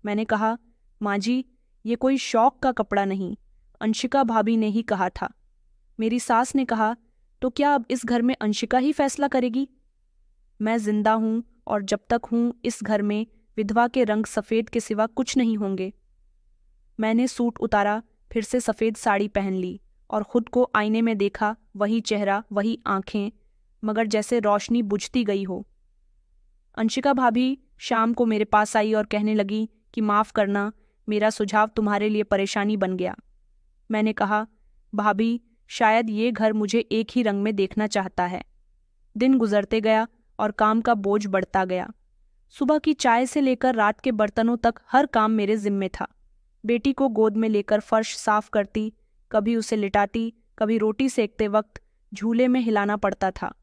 मैंने कहा, माँ जी, ये कोई शौक का कपड़ा नहीं, अंशिका भाभी ने ही कहा था। मेरी सास ने कहा, तो क्या अब इस घर में अंशिका ही फैसला करेगी? मैं जिंदा हूँ और जब तक हूँ इस घर में विधवा के रंग सफ़ेद के सिवा कुछ नहीं होंगे। मैंने सूट उतारा, फिर से सफ़ेद साड़ी पहन ली और खुद को आईने में देखा। वही चेहरा, वही आंखें, मगर जैसे रोशनी बुझती गई हो। अंशिका भाभी शाम को मेरे पास आई और कहने लगी कि माफ़ करना, मेरा सुझाव तुम्हारे लिए परेशानी बन गया। मैंने कहा, भाभी, शायद ये घर मुझे एक ही रंग में देखना चाहता है। दिन गुजरते गया और काम का बोझ बढ़ता गया। सुबह की चाय से लेकर रात के बर्तनों तक हर काम मेरे जिम्मे था। बेटी को गोद में लेकर फर्श साफ करती, कभी उसे लिटाती, कभी रोटी सेकते वक्त झूले में हिलाना पड़ता था।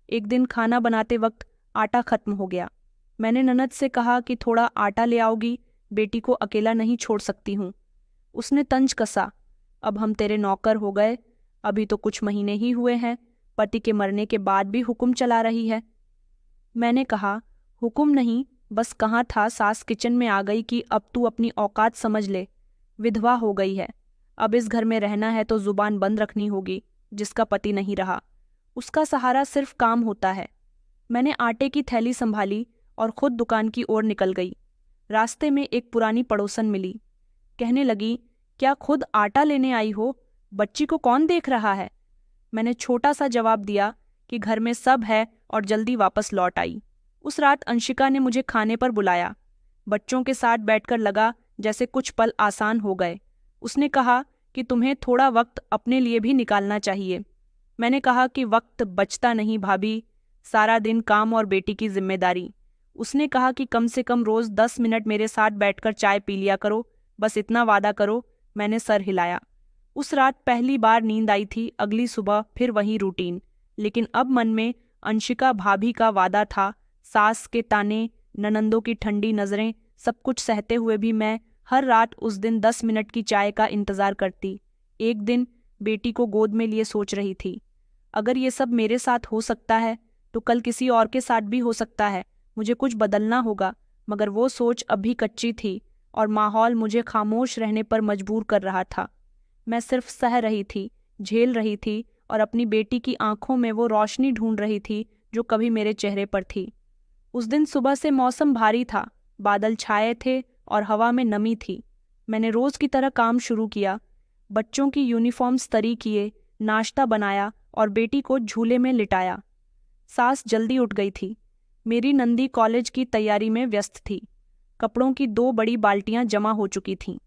एक दिन खाना बनाते वक्त आटा खत्म हो गया। मैंने ननद से कहा कि थोड़ा आटा ले आओगी, बेटी को अकेला नहीं छोड़ सकती हूँ। उसने तंज कसा, अब हम तेरे नौकर हो गए, अभी तो कुछ महीने ही हुए हैं, पति के मरने के बाद भी हुक्म चला रही है। मैंने कहा, हुक्म नहीं, बस कहाँ था, सास किचन में आ गई कि अब तू अपनी औकात समझ ले, विधवा हो गई है, अब इस घर में रहना है तो जुबान बंद रखनी होगी। जिसका पति नहीं रहा, उसका सहारा सिर्फ काम होता है। मैंने आटे की थैली संभाली और खुद दुकान की ओर निकल गई। रास्ते में एक पुरानी पड़ोसन मिली। कहने लगी, क्या खुद आटा लेने आई हो? बच्ची को कौन देख रहा है? मैंने छोटा सा जवाब दिया कि घर में सब है और जल्दी वापस लौट आई। उस रात अंशिका ने मुझे खाने पर बुलाया। बच्चों के साथ बैठकर लगा जैसे कुछ पल आसान हो गए। उसने कहा कि तुम्हें थोड़ा वक्त अपने लिए भी निकालना चाहिए। मैंने कहा कि वक्त बचता नहीं भाभी, सारा दिन काम और बेटी की जिम्मेदारी। उसने कहा कि कम से कम रोज 10 मिनट मेरे साथ बैठकर चाय पी लिया करो, बस इतना वादा करो। मैंने सर हिलाया। उस रात पहली बार नींद आई थी। अगली सुबह फिर वही रूटीन, लेकिन अब मन में अंशिका भाभी का वादा था। सास के ताने, ननंदों की ठंडी नजरें, सब कुछ सहते हुए भी मैं हर रात उस दिन 10 मिनट की चाय का इंतजार करती। एक दिन बेटी को गोद में लिए सोच रही थी, अगर ये सब मेरे साथ हो सकता है तो कल किसी और के साथ भी हो सकता है। मुझे कुछ बदलना होगा। मगर वो सोच अभी कच्ची थी और माहौल मुझे खामोश रहने पर मजबूर कर रहा था। मैं सिर्फ सह रही थी, झेल रही थी और अपनी बेटी की आंखों में वो रोशनी ढूंढ रही थी जो कभी मेरे चेहरे पर थी। उस दिन सुबह से मौसम भारी था, बादल छाए थे और हवा में नमी थी। मैंने रोज की तरह काम शुरू किया। बच्चों की यूनिफॉर्म स्तरी किए, नाश्ता बनाया और बेटी को झूले में लिटाया। सास जल्दी उठ गई थी। मेरी नंदी कॉलेज की तैयारी में व्यस्त थी। कपड़ों की 2 बड़ी बाल्टियां जमा हो चुकी थीं।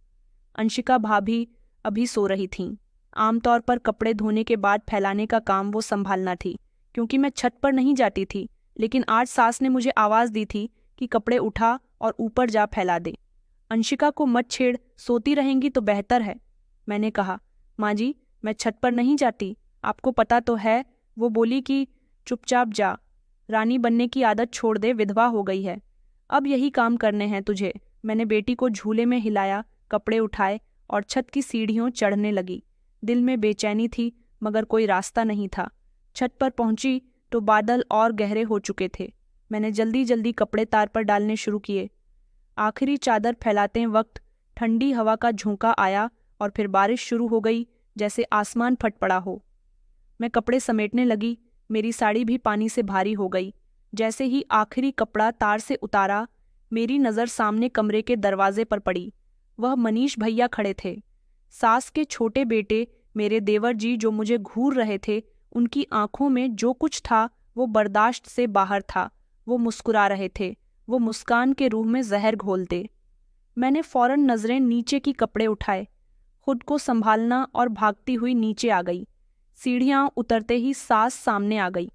अंशिका भाभी अभी सो रही थीं। आमतौर पर कपड़े धोने के बाद फैलाने का काम वो संभालना थी, क्योंकि मैं छत पर नहीं जाती थी। लेकिन आज सास ने मुझे आवाज़ दी थी कि कपड़े उठा और ऊपर जा फैला दे। अंशिका को मत छेड़, सोती रहेंगी तो बेहतर है। मैंने कहा, माँ जी, मैं छत पर नहीं जाती, आपको पता तो है। वो बोली कि चुपचाप जा, रानी बनने की आदत छोड़ दे, विधवा हो गई है, अब यही काम करने हैं तुझे। मैंने बेटी को झूले में हिलाया, कपड़े उठाए और छत की सीढ़ियों चढ़ने लगी। दिल में बेचैनी थी, मगर कोई रास्ता नहीं था। छत पर पहुंची तो बादल और गहरे हो चुके थे। मैंने जल्दी जल्दी कपड़े तार पर डालने शुरू किए। आखिरी चादर फैलाते वक्त ठंडी हवा का झोंका आया और फिर बारिश शुरू हो गई, जैसे आसमान फट पड़ा हो। मैं कपड़े समेटने लगी। मेरी साड़ी भी पानी से भारी हो गई। जैसे ही आखिरी कपड़ा तार से उतारा, मेरी नज़र सामने कमरे के दरवाजे पर पड़ी। वह मनीष भैया खड़े थे। सास के छोटे बेटे मेरे देवर जी जो मुझे घूर रहे थे, उनकी आंखों में जो कुछ था वो बर्दाश्त से बाहर था। वो मुस्कुरा रहे थे, वो मुस्कान के रूह में जहर घोलते। मैंने फौरन नजरें नीचे की कपड़े उठाए। खुद को संभालना और भागती हुई नीचे आ गई। सीढ़ियां उतरते ही सास सामने आ गई।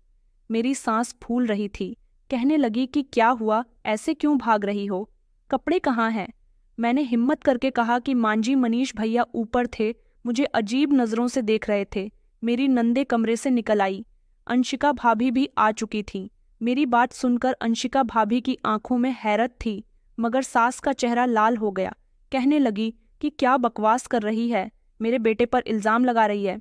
मेरी सांस फूल रही थी। कहने लगी कि क्या हुआ, ऐसे क्यों भाग रही हो, कपड़े कहाँ हैं? मैंने हिम्मत करके कहा कि मांझी मनीष भैया ऊपर थे, मुझे अजीब नज़रों से देख रहे थे। मेरी नंदे कमरे से निकल आई। अंशिका भाभी भी आ चुकी थी। मेरी बात सुनकर अंशिका भाभी की आंखों में हैरत थी, मगर सास का चेहरा लाल हो गया। कहने लगी कि क्या बकवास कर रही है, मेरे बेटे पर इल्ज़ाम लगा रही है।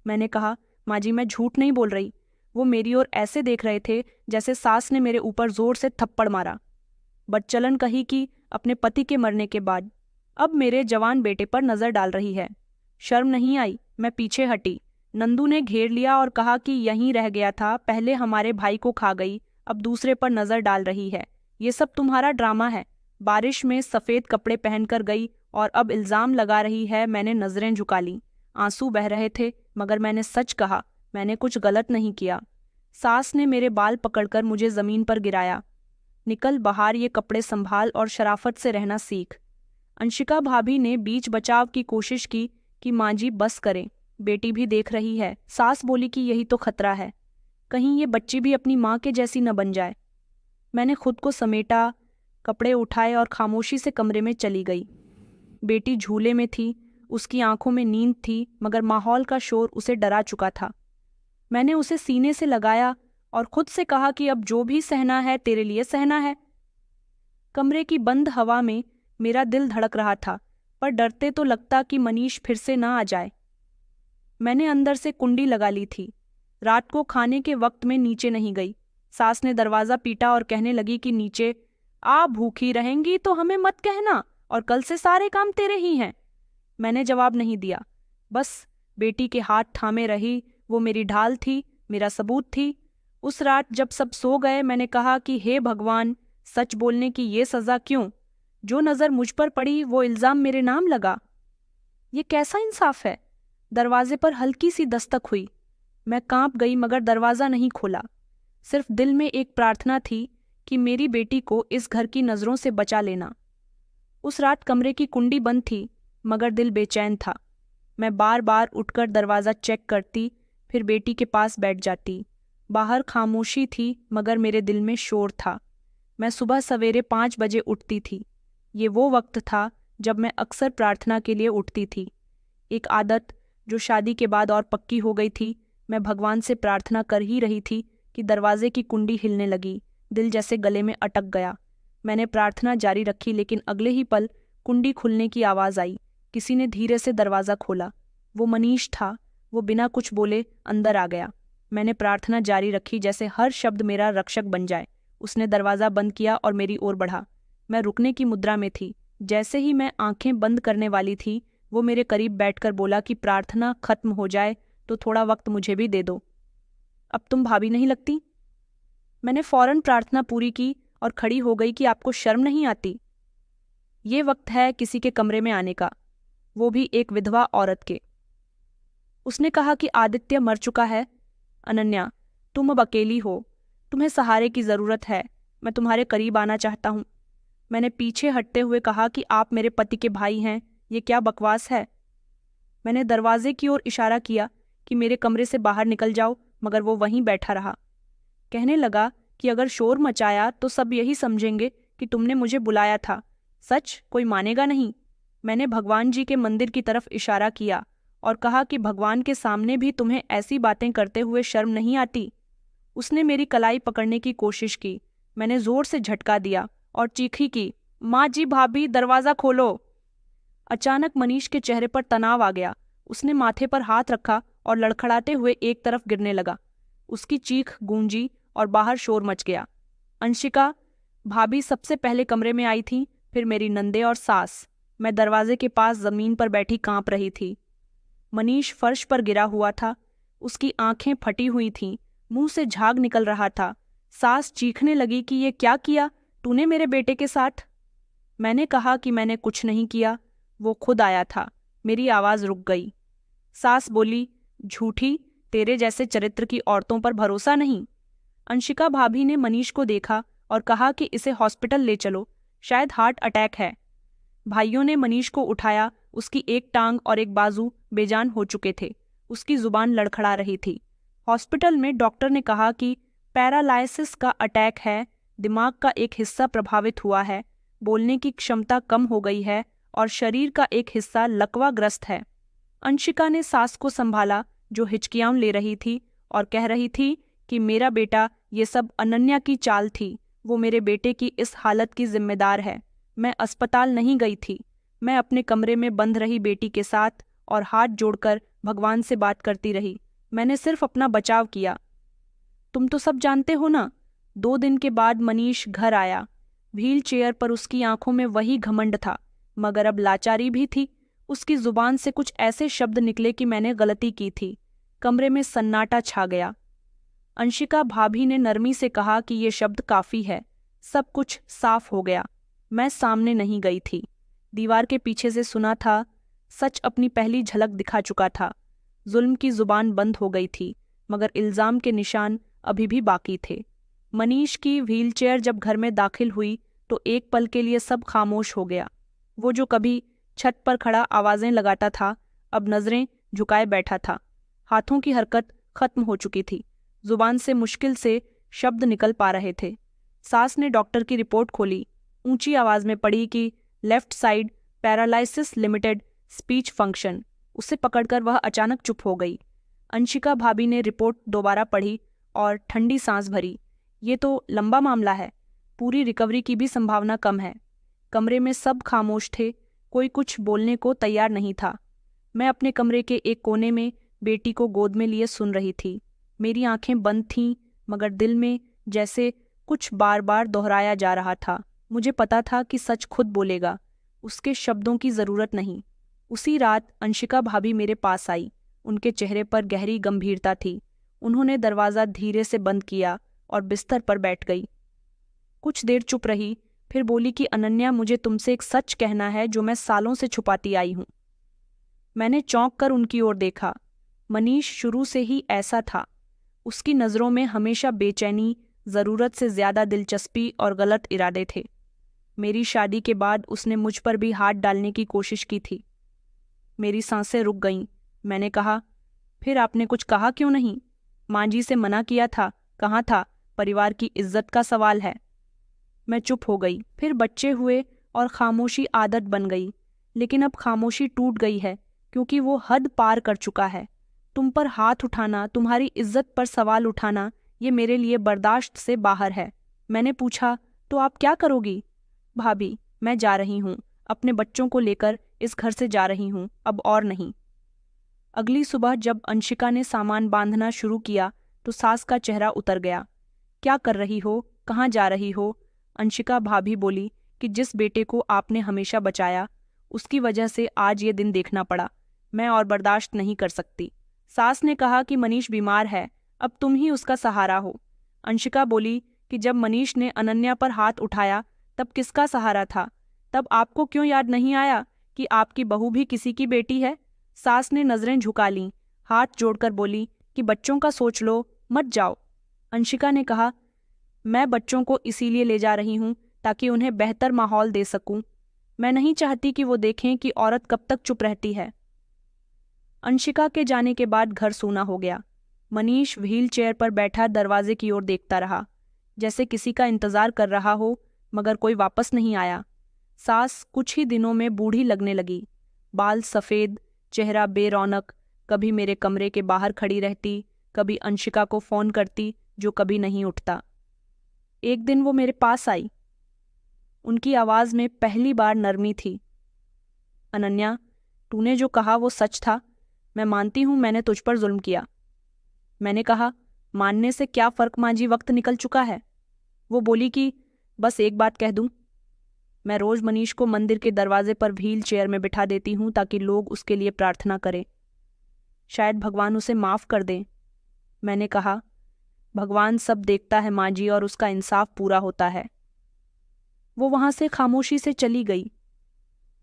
मैंने कहा, माँ जी मैं झूठ नहीं बोल रही। वो मेरी ओर ऐसे देख रहे थे जैसे सास ने मेरे ऊपर जोर से थप्पड़ मारा। बदचलन कही कि अपने पति के मरने के बाद अब मेरे जवान बेटे पर नज़र डाल रही है। शर्म नहीं आई? मैं पीछे हटी। नंदू ने घेर लिया और कहा कि यहीं रह गया था, पहले हमारे भाई को खा गई, अब दूसरे पर नज़र डाल रही है। ये सब तुम्हारा ड्रामा है। बारिश में सफ़ेद कपड़े पहनकर गई और अब इल्ज़ाम लगा रही है। मैंने नज़रें झुका लीं। आंसू बह रहे थे, मगर मैंने सच कहा, मैंने कुछ गलत नहीं किया। सास ने मेरे बाल पकड़कर मुझे ज़मीन पर गिराया। निकल बाहर, ये कपड़े संभाल और शराफत से रहना सीख। अंशिका भाभी ने बीच बचाव की कोशिश की कि माँ जी बस करें, बेटी भी देख रही है। सास बोली कि यही तो खतरा है, कहीं ये बच्ची भी अपनी माँ के जैसी न बन जाए। मैंने खुद को समेटा, कपड़े उठाए और खामोशी से कमरे में चली गई। बेटी झूले में थी, उसकी आंखों में नींद थी, मगर माहौल का शोर उसे डरा चुका था। मैंने उसे सीने से लगाया और खुद से कहा कि अब जो भी सहना है तेरे लिए सहना है। कमरे की बंद हवा में मेरा दिल धड़क रहा था, पर डरते तो लगता कि मनीष फिर से ना आ जाए। मैंने अंदर से कुंडी लगा ली थी। रात को खाने के वक्त में नीचे नहीं गई। सास ने दरवाज़ा पीटा और कहने लगी कि नीचे आ, भूखी रहेंगी तो हमें मत कहना, और कल से सारे काम तेरे ही हैं। मैंने जवाब नहीं दिया, बस बेटी के हाथ थामे रही। वो मेरी ढाल थी, मेरा सबूत थी। उस रात जब सब सो गए, मैंने कहा कि हे भगवान, सच बोलने की ये सज़ा क्यों? जो नज़र मुझ पर पड़ी वो इल्ज़ाम मेरे नाम लगा। ये कैसा इंसाफ है? दरवाजे पर हल्की सी दस्तक हुई। मैं कांप गई, मगर दरवाज़ा नहीं खोला। सिर्फ दिल में एक प्रार्थना थी कि मेरी बेटी को इस घर की नज़रों से बचा लेना। उस रात कमरे की कुंडी बंद थी, मगर दिल बेचैन था। मैं बार बार उठकर दरवाज़ा चेक करती, फिर बेटी के पास बैठ जाती। बाहर खामोशी थी, मगर मेरे दिल में शोर था। मैं सुबह सवेरे 5 बजे उठती थी। ये वो वक्त था जब मैं अक्सर प्रार्थना के लिए उठती थी, एक आदत जो शादी के बाद और पक्की हो गई थी। मैं भगवान से प्रार्थना कर ही रही थी कि दरवाजे की कुंडी हिलने लगी। दिल जैसे गले में अटक गया। मैंने प्रार्थना जारी रखी, लेकिन अगले ही पल कुंडी खुलने की आवाज़ आई। किसी ने धीरे से दरवाज़ा खोला। वो मनीष था। वो बिना कुछ बोले अंदर आ गया। मैंने प्रार्थना जारी रखी, जैसे हर शब्द मेरा रक्षक बन जाए। उसने दरवाज़ा बंद किया और मेरी ओर बढ़ा। मैं रुकने की मुद्रा में थी। जैसे ही मैं आंखें बंद करने वाली थी, वो मेरे करीब बैठकर बोला कि प्रार्थना खत्म हो जाए तो थोड़ा वक्त मुझे भी दे दो। अब तुम भाभी नहीं लगती। मैंने फौरन प्रार्थना पूरी की और खड़ी हो गई कि आपको शर्म नहीं आती? ये वक्त है किसी के कमरे में आने का, वो भी एक विधवा औरत के। उसने कहा कि आदित्य मर चुका है। अनन्या, तुम अब अकेली हो, तुम्हें सहारे की ज़रूरत है। मैं तुम्हारे करीब आना चाहता हूँ। मैंने पीछे हटते हुए कहा कि आप मेरे पति के भाई हैं, ये क्या बकवास है? मैंने दरवाजे की ओर इशारा किया कि मेरे कमरे से बाहर निकल जाओ, मगर वो वहीं बैठा रहा। कहने लगा कि अगर शोर मचाया तो सब यही समझेंगे कि तुमने मुझे बुलाया था। सच कोई मानेगा नहीं। मैंने भगवान जी के मंदिर की तरफ इशारा किया और कहा कि भगवान के सामने भी तुम्हें ऐसी बातें करते हुए शर्म नहीं आती? उसने मेरी कलाई पकड़ने की कोशिश की। मैंने जोर से झटका दिया और चीखी की, माँ जी, भाभी, दरवाज़ा खोलो। अचानक मनीष के चेहरे पर तनाव आ गया। उसने माथे पर हाथ रखा और लड़खड़ाते हुए एक तरफ गिरने लगा। उसकी चीख गूंजी और बाहर शोर मच गया। अंशिका भाभी सबसे पहले कमरे में आई थी, फिर मेरी नंदे और सास। मैं दरवाजे के पास ज़मीन पर बैठी कांप रही थी। मनीष फर्श पर गिरा हुआ था। उसकी आंखें फटी हुई थीं, मुंह से झाग निकल रहा था। सास चीखने लगी कि ये क्या किया तूने मेरे बेटे के साथ? मैंने कहा कि मैंने कुछ नहीं किया, वो खुद आया था। मेरी आवाज़ रुक गई। सास बोली, झूठी, तेरे जैसे चरित्र की औरतों पर भरोसा नहीं। अंशिका भाभी ने मनीष को देखा और कहा कि इसे हॉस्पिटल ले चलो, शायद हार्ट अटैक है। भाइयों ने मनीष को उठाया उसकी एक टांग और एक बाजू बेजान हो चुके थे। उसकी जुबान लड़खड़ा रही थी। हॉस्पिटल में डॉक्टर ने कहा कि पैरालाइसिस का अटैक है, दिमाग का एक हिस्सा प्रभावित हुआ है, बोलने की क्षमता कम हो गई है और शरीर का एक हिस्सा लकवाग्रस्त है। अंशिका ने सास को संभाला जो हिचकियां ले रही थी और कह रही थी कि मेरा बेटा, ये सब अनन्या की चाल थी। वो मेरे बेटे की इस हालत की जिम्मेदार है। मैं अस्पताल नहीं गई थी। मैं अपने कमरे में बंद रही बेटी के साथ और हाथ जोड़कर भगवान से बात करती रही। मैंने सिर्फ अपना बचाव किया। तुम तो सब जानते हो ना। 2 दिन के बाद मनीष घर आया। व्हील चेयर पर उसकी आंखों में वही घमंड था, मगर अब लाचारी भी थी। उसकी जुबान से कुछ ऐसे शब्द निकले कि मैंने गलती की थी। कमरे में सन्नाटा छा गया। अंशिका भाभी ने नरमी से कहा कि ये शब्द काफी है। सब कुछ साफ हो गया। मैं सामने नहीं गई थी, दीवार के पीछे से सुना था। सच अपनी पहली झलक दिखा चुका था। जुल्म की जुबान बंद हो गई थी, मगर इल्जाम के निशान अभी भी बाकी थे। मनीष की व्हीलचेयर जब घर में दाखिल हुई तो एक पल के लिए सब खामोश हो गया। वो जो कभी छत पर खड़ा आवाजें लगाता था, अब नजरें झुकाए बैठा था। हाथों की हरकत खत्म हो चुकी थी। जुबान से मुश्किल से शब्द निकल पा रहे थे। सास ने डॉक्टर की रिपोर्ट खोली। ऊंची आवाज में पढ़ी कि left side paralysis limited speech function. उसे पकड़कर वह अचानक चुप हो गई। अंशिका भाभी ने रिपोर्ट दोबारा पढ़ी और ठंडी सांस भरी। ये तो लंबा मामला है। पूरी रिकवरी की भी संभावना कम है। कमरे में सब खामोश थे। कोई कुछ बोलने को तैयार नहीं था। मैं अपने कमरे के एक कोने में बेटी को गोद में लिए सुन रही थी। मेरी आंखें बंद थीं, मगर दिल में जैसे कुछ बार बार दोहराया जा रहा था। मुझे पता था कि सच खुद बोलेगा, उसके शब्दों की जरूरत नहीं। उसी रात अंशिका भाभी मेरे पास आई। उनके चेहरे पर गहरी गंभीरता थी। उन्होंने दरवाज़ा धीरे से बंद किया और बिस्तर पर बैठ गई। कुछ देर चुप रही, फिर बोली कि अनन्या, मुझे तुमसे एक सच कहना है जो मैं सालों से छुपाती आई हूं। मैंने चौंक कर उनकी ओर देखा। मनीष शुरू से ही ऐसा था। उसकी नज़रों में हमेशा बेचैनी, ज़रूरत से ज़्यादा दिलचस्पी और गलत इरादे थे। मेरी शादी के बाद उसने मुझ पर भी हाथ डालने की कोशिश की थी। मेरी सांसें रुक गईं। मैंने कहा, फिर आपने कुछ कहा क्यों नहीं? माँ जी से मना किया था। कहाँ था? परिवार की इज्जत का सवाल है। मैं चुप हो गई। फिर बच्चे हुए और खामोशी आदत बन गई। लेकिन अब खामोशी टूट गई है, क्योंकि वो हद पार कर चुका है। तुम पर हाथ उठाना, तुम्हारी इज्जत पर सवाल उठाना, ये मेरे लिए बर्दाश्त से बाहर है। मैंने पूछा, तो आप क्या करोगी? भाभी, मैं जा रही हूँ। अपने बच्चों को लेकर इस घर से जा रही हूँ, अब और नहीं। अगली सुबह जब अंशिका ने सामान बांधना शुरू किया तो सास का चेहरा उतर गया। क्या कर रही हो? कहाँ जा रही हो? अंशिका भाभी बोली कि जिस बेटे को आपने हमेशा बचाया, उसकी वजह से आज ये दिन देखना पड़ा। मैं और बर्दाश्त नहीं कर सकती। सास ने कहा कि मनीष बीमार है, अब तुम ही उसका सहारा हो। अंशिका बोली कि जब मनीष ने अनन्या पर हाथ उठाया तब किसका सहारा था? तब आपको क्यों याद नहीं आया कि आपकी बहू भी किसी की बेटी है? सास ने नजरें झुका लीं, हाथ जोड़कर बोली कि बच्चों का सोच लो, मत जाओ। अंशिका ने कहा, मैं बच्चों को इसीलिए ले जा रही हूँ ताकि उन्हें बेहतर माहौल दे सकूं। मैं नहीं चाहती कि वो देखें कि औरत कब तक चुप रहती है। अंशिका के जाने के बाद घर सूना हो गया। मनीष व्हील चेयर पर बैठा दरवाजे की ओर देखता रहा, जैसे किसी का इंतजार कर रहा हो, मगर कोई वापस नहीं आया। सास कुछ ही दिनों में बूढ़ी लगने लगी। बाल सफ़ेद, चेहरा बेरौनक। कभी मेरे कमरे के बाहर खड़ी रहती, कभी अंशिका को फ़ोन करती जो कभी नहीं उठता। एक दिन वो मेरे पास आई। उनकी आवाज़ में पहली बार नरमी थी। अनन्या, तूने जो कहा वो सच था। मैं मानती हूँ मैंने तुझ पर जुल्म किया। मैंने कहा, मानने से क्या फ़र्क माँ जी, वक्त निकल चुका है। वो बोली कि बस एक बात कह दूँ, मैं रोज़ मनीष को मंदिर के दरवाजे पर व्हील चेयर में बिठा देती हूँ ताकि लोग उसके लिए प्रार्थना करें। शायद भगवान उसे माफ़ कर दें। मैंने कहा, भगवान सब देखता है माँ जी, और उसका इंसाफ पूरा होता है। वो वहाँ से खामोशी से चली गई।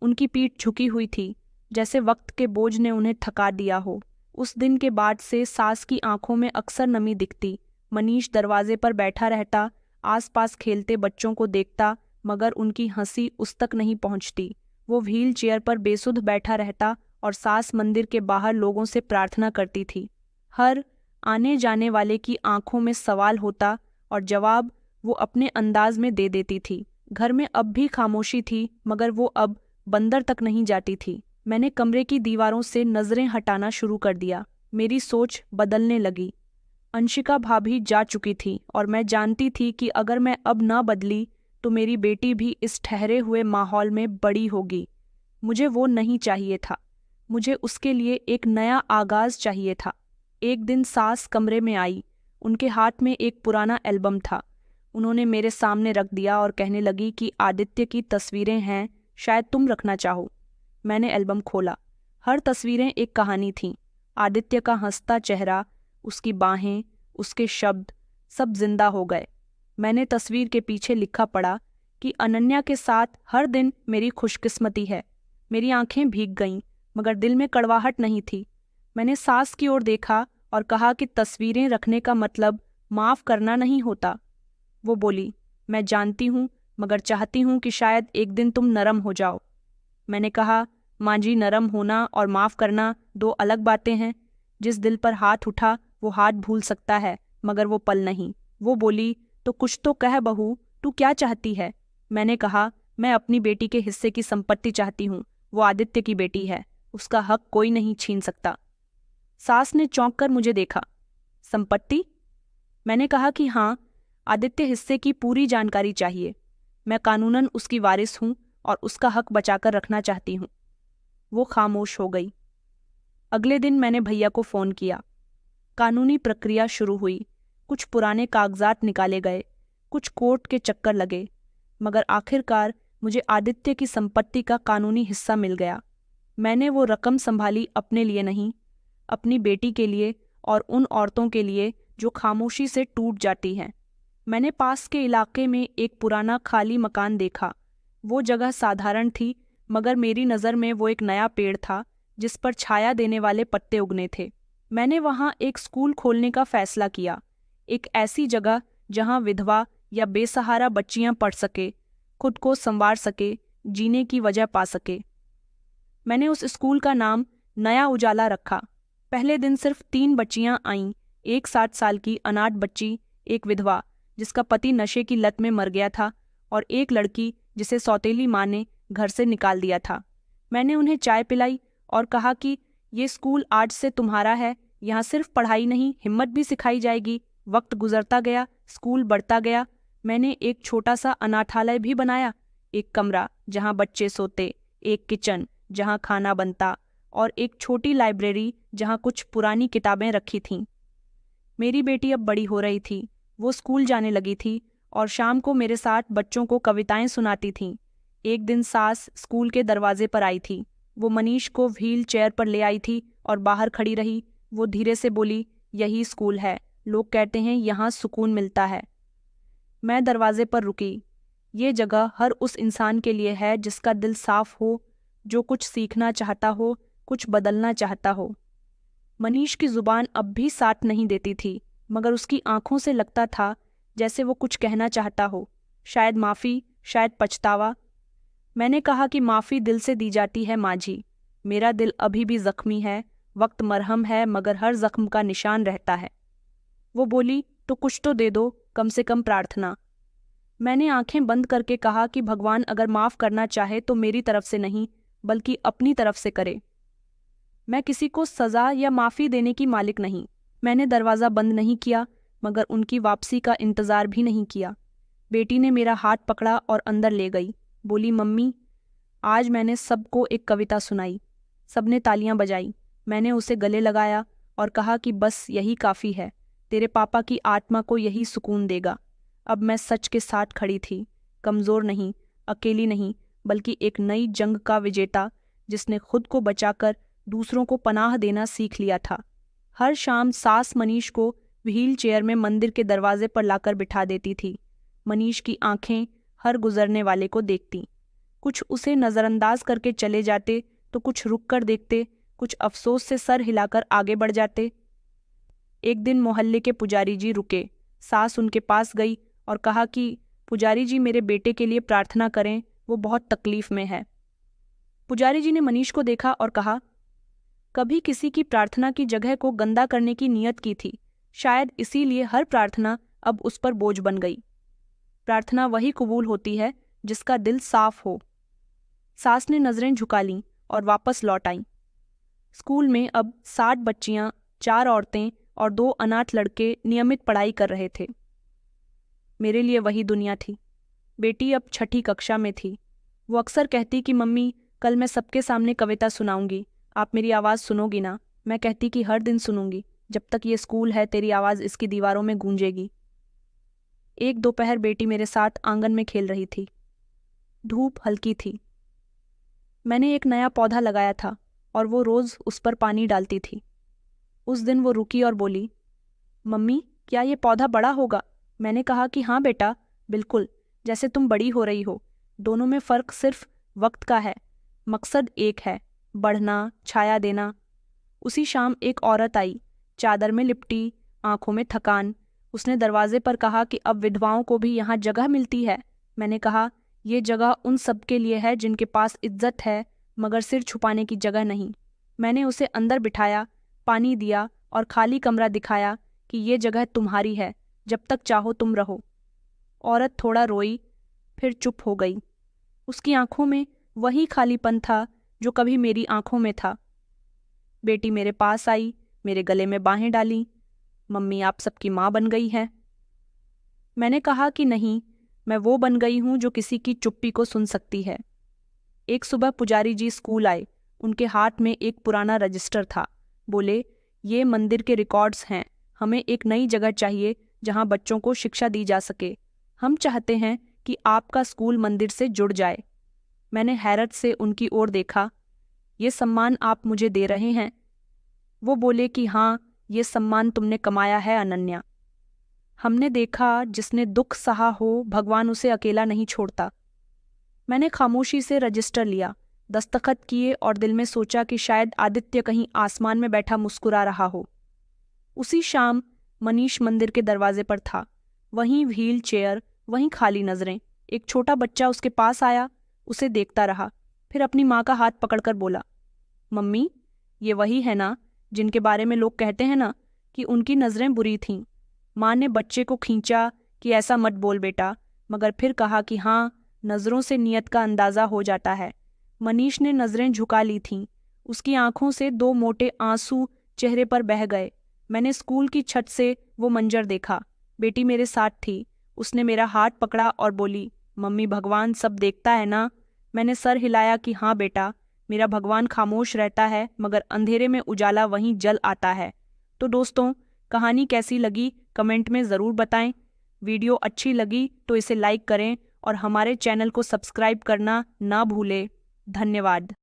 उनकी पीठ झुकी हुई थी, जैसे वक्त के बोझ ने उन्हें थका दिया हो। उस दिन के बाद से सास की आंखों में अक्सर नमी दिखती। मनीष दरवाजे पर बैठा रहता, आसपास खेलते बच्चों को देखता, मगर उनकी हंसी उस तक नहीं पहुंचती। वो व्हील चेयर पर बेसुध बैठा रहता और सास मंदिर के बाहर लोगों से प्रार्थना करती थी। हर आने जाने वाले की आंखों में सवाल होता और जवाब वो अपने अंदाज में दे देती थी। घर में अब भी खामोशी थी, मगर वो अब बंदर तक नहीं जाती थी। मैंने कमरे की दीवारों से नजरें हटाना शुरू कर दिया। मेरी सोच बदलने लगी। अंशिका भाभी जा चुकी थी और मैं जानती थी कि अगर मैं अब ना बदली तो मेरी बेटी भी इस ठहरे हुए माहौल में बड़ी होगी। मुझे वो नहीं चाहिए था। मुझे उसके लिए एक नया आगाज चाहिए था। एक दिन सास कमरे में आई। उनके हाथ में एक पुराना एल्बम था। उन्होंने मेरे सामने रख दिया और कहने लगी कि आदित्य की तस्वीरें हैं, शायद तुम रखना चाहो। मैंने एल्बम खोला। हर तस्वीरें एक कहानी थीं। आदित्य का हंसता चेहरा, उसकी बाहें, उसके शब्द, सब जिंदा हो गए। मैंने तस्वीर के पीछे लिखा पढ़ा कि अनन्या के साथ हर दिन मेरी खुशकिस्मती है। मेरी आंखें भीग गईं, मगर दिल में कड़वाहट नहीं थी। मैंने सास की ओर देखा और कहा कि तस्वीरें रखने का मतलब माफ करना नहीं होता। वो बोली, मैं जानती हूँ, मगर चाहती हूँ कि शायद एक दिन तुम नरम हो जाओ। मैंने कहा, माँ जी, नरम होना और माफ करना दो अलग बातें हैं। जिस दिल पर हाथ उठा वो हाथ भूल सकता है, मगर वो पल नहीं। वो बोली, तो कुछ तो कह बहू, तू क्या चाहती है? मैंने कहा, मैं अपनी बेटी के हिस्से की संपत्ति चाहती हूँ। वो आदित्य की बेटी है, उसका हक कोई नहीं छीन सकता। सास ने चौंक कर मुझे देखा। संपत्ति? मैंने कहा कि हाँ, आदित्य हिस्से की पूरी जानकारी चाहिए। मैं कानूनन उसकी वारिस हूँ और उसका हक बचाकर रखना चाहती हूँ। वो खामोश हो गई। अगले दिन मैंने भैया को फ़ोन किया। कानूनी प्रक्रिया शुरू हुई। कुछ पुराने कागजात निकाले गए, कुछ कोर्ट के चक्कर लगे, मगर आखिरकार मुझे आदित्य की संपत्ति का कानूनी हिस्सा मिल गया। मैंने वो रकम संभाली अपने लिए नहीं, अपनी बेटी के लिए और उन औरतों के लिए जो खामोशी से टूट जाती हैं। मैंने पास के इलाके में एक पुराना खाली मकान देखा। वो जगह साधारण थी, मगर मेरी नज़र में वो एक नया पेड़ था जिस पर छाया देने वाले पत्ते उगने थे। मैंने वहाँ एक स्कूल खोलने का फैसला किया, एक ऐसी जगह जहाँ विधवा या बेसहारा बच्चियाँ पढ़ सके, खुद को संवार सके, जीने की वजह पा सके। मैंने उस स्कूल का नाम नया उजाला रखा। पहले दिन सिर्फ 3 बच्चियाँ आईं, एक 7 साल की अनाथ बच्ची, एक विधवा जिसका पति नशे की लत में मर गया था, और एक लड़की जिसे सौतेली माँ ने घर से निकाल दिया था। मैंने उन्हें चाय पिलाई और कहा कि ये स्कूल आज से तुम्हारा है। यहाँ सिर्फ पढ़ाई नहीं, हिम्मत भी सिखाई जाएगी। वक्त गुजरता गया, स्कूल बढ़ता गया। मैंने एक छोटा सा अनाथालय भी बनाया, एक कमरा जहाँ बच्चे सोते, एक किचन जहाँ खाना बनता, और एक छोटी लाइब्रेरी जहाँ कुछ पुरानी किताबें रखी थीं। मेरी बेटी अब बड़ी हो रही थी। वो स्कूल जाने लगी थी और शाम को मेरे साथ बच्चों को कविताएं सुनाती थीं। एक दिन सास स्कूल के दरवाजे पर आई थी। वो मनीष को व्हील चेयर पर ले आई थी और बाहर खड़ी रही। वो धीरे से बोली, यही स्कूल है, लोग कहते हैं यहाँ सुकून मिलता है। मैं दरवाजे पर रुकी। ये जगह हर उस इंसान के लिए है जिसका दिल साफ हो, जो कुछ सीखना चाहता हो, कुछ बदलना चाहता हो। मनीष की जुबान अब भी साथ नहीं देती थी, मगर उसकी आंखों से लगता था जैसे वो कुछ कहना चाहता हो, शायद माफ़ी, शायद पछतावा। मैंने कहा कि माफ़ी दिल से दी जाती है माँ जी। मेरा दिल अभी भी जख्मी है, वक्त मरहम है, मगर हर जख्म का निशान रहता है। वो बोली, तो कुछ तो दे दो, कम से कम प्रार्थना। मैंने आंखें बंद करके कहा कि भगवान अगर माफ़ करना चाहे तो मेरी तरफ से नहीं, बल्कि अपनी तरफ से करे। मैं किसी को सज़ा या माफ़ी देने की मालिक नहीं। मैंने दरवाज़ा बंद नहीं किया, मगर उनकी वापसी का इंतज़ार भी नहीं किया। बेटी ने मेरा हाथ पकड़ा और अंदर ले गई। बोली, मम्मी, आज मैंने सबको एक कविता सुनाई। सबने तालियां बजाई। मैंने उसे गले लगाया और कहा कि बस यही काफ़ी है, तेरे पापा की आत्मा को यही सुकून देगा। अब मैं सच के साथ खड़ी थी, कमज़ोर नहीं, अकेली नहीं, बल्कि एक नई जंग का विजेता जिसने खुद को बचाकर दूसरों को पनाह देना सीख लिया था। हर शाम सास मनीष को व्हील चेयर में मंदिर के दरवाजे पर लाकर बिठा देती थी। मनीष की आंखें हर गुजरने वाले को देखती। कुछ उसे नज़रअंदाज करके चले जाते तो कुछ रुक कर देखते, कुछ अफसोस से सर हिलाकर आगे बढ़ जाते। एक दिन मोहल्ले के पुजारी जी रुके। सास उनके पास गई और कहा कि पुजारी जी, मेरे बेटे के लिए प्रार्थना करें, वो बहुत तकलीफ में है। पुजारी जी ने मनीष को देखा और कहा, कभी किसी की प्रार्थना की जगह को गंदा करने की नीयत की थी, शायद इसीलिए हर प्रार्थना अब उस पर बोझ बन गई। प्रार्थना वही कबूल होती है जिसका दिल साफ हो। सास ने नजरें झुका लीं और वापस लौट आईं। स्कूल में अब 60 बच्चियां, 4 औरतें और 2 अनाथ लड़के नियमित पढ़ाई कर रहे थे। मेरे लिए वही दुनिया थी। बेटी अब 6ठी कक्षा में थी। वो अक्सर कहती कि मम्मी, कल मैं सबके सामने कविता सुनाऊंगी, आप मेरी आवाज़ सुनोगी ना? मैं कहती कि हर दिन सुनूंगी, जब तक ये स्कूल है तेरी आवाज़ इसकी दीवारों में गूंजेगी। एक दोपहर बेटी मेरे साथ आंगन में खेल रही थी। धूप हल्की थी। मैंने एक नया पौधा लगाया था और वो रोज़ उस पर पानी डालती थी। उस दिन वो रुकी और बोली, मम्मी, क्या ये पौधा बड़ा होगा? मैंने कहा कि हाँ बेटा, बिल्कुल, जैसे तुम बड़ी हो रही हो। दोनों में फ़र्क सिर्फ वक्त का है, मकसद एक है, बढ़ना, छाया देना। उसी शाम एक औरत आई, चादर में लिपटी, आंखों में थकान। उसने दरवाजे पर कहा कि अब विधवाओं को भी यहाँ जगह मिलती है। मैंने कहा, ये जगह उन सब के लिए है जिनके पास इज्जत है मगर सिर छुपाने की जगह नहीं। मैंने उसे अंदर बिठाया, पानी दिया और खाली कमरा दिखाया कि ये जगह तुम्हारी है, जब तक चाहो तुम रहो। औरत थोड़ा रोई, फिर चुप हो गई। उसकी आंखों में वही खालीपन था जो कभी मेरी आंखों में था। बेटी मेरे पास आई, मेरे गले में बाहें डाली। मम्मी, आप सबकी माँ बन गई है। मैंने कहा कि नहीं, मैं वो बन गई हूँ जो किसी की चुप्पी को सुन सकती है। एक सुबह पुजारी जी स्कूल आए। उनके हाथ में एक पुराना रजिस्टर था। बोले, ये मंदिर के रिकॉर्ड्स हैं, हमें एक नई जगह चाहिए जहाँ बच्चों को शिक्षा दी जा सके। हम चाहते हैं कि आपका स्कूल मंदिर से जुड़ जाए। मैंने हैरत से उनकी ओर देखा। ये सम्मान आप मुझे दे रहे हैं? वो बोले कि हाँ, ये सम्मान तुमने कमाया है अनन्या। हमने देखा, जिसने दुख सहा हो भगवान उसे अकेला नहीं छोड़ता। मैंने खामोशी से रजिस्टर लिया, दस्तखत किए और दिल में सोचा कि शायद आदित्य कहीं आसमान में बैठा मुस्कुरा रहा हो। उसी शाम मनीष मंदिर के दरवाजे पर था। वहीं व्हील चेयर, वहीं खाली नजरें। एक छोटा बच्चा उसके पास आया, उसे देखता रहा, फिर अपनी माँ का हाथ पकड़कर बोला, मम्मी, ये वही है ना जिनके बारे में लोग कहते हैं ना कि उनकी नज़रें बुरी थीं। माँ ने बच्चे को खींचा कि ऐसा मत बोल बेटा, मगर फिर कहा कि हाँ, नज़रों से नीयत का अंदाज़ा हो जाता है। मनीष ने नज़रें झुका ली थीं। उसकी आंखों से 2 मोटे आंसू चेहरे पर बह गए। मैंने स्कूल की छत से वो मंजर देखा। बेटी मेरे साथ थी। उसने मेरा हाथ पकड़ा और बोली, मम्मी, भगवान सब देखता है ना? मैंने सर हिलाया कि हाँ बेटा, मेरा भगवान खामोश रहता है मगर अंधेरे में उजाला वहीं जल आता है। तो दोस्तों, कहानी कैसी लगी कमेंट में ज़रूर बताएं। वीडियो अच्छी लगी तो इसे लाइक करें और हमारे चैनल को सब्सक्राइब करना ना भूलें। धन्यवाद।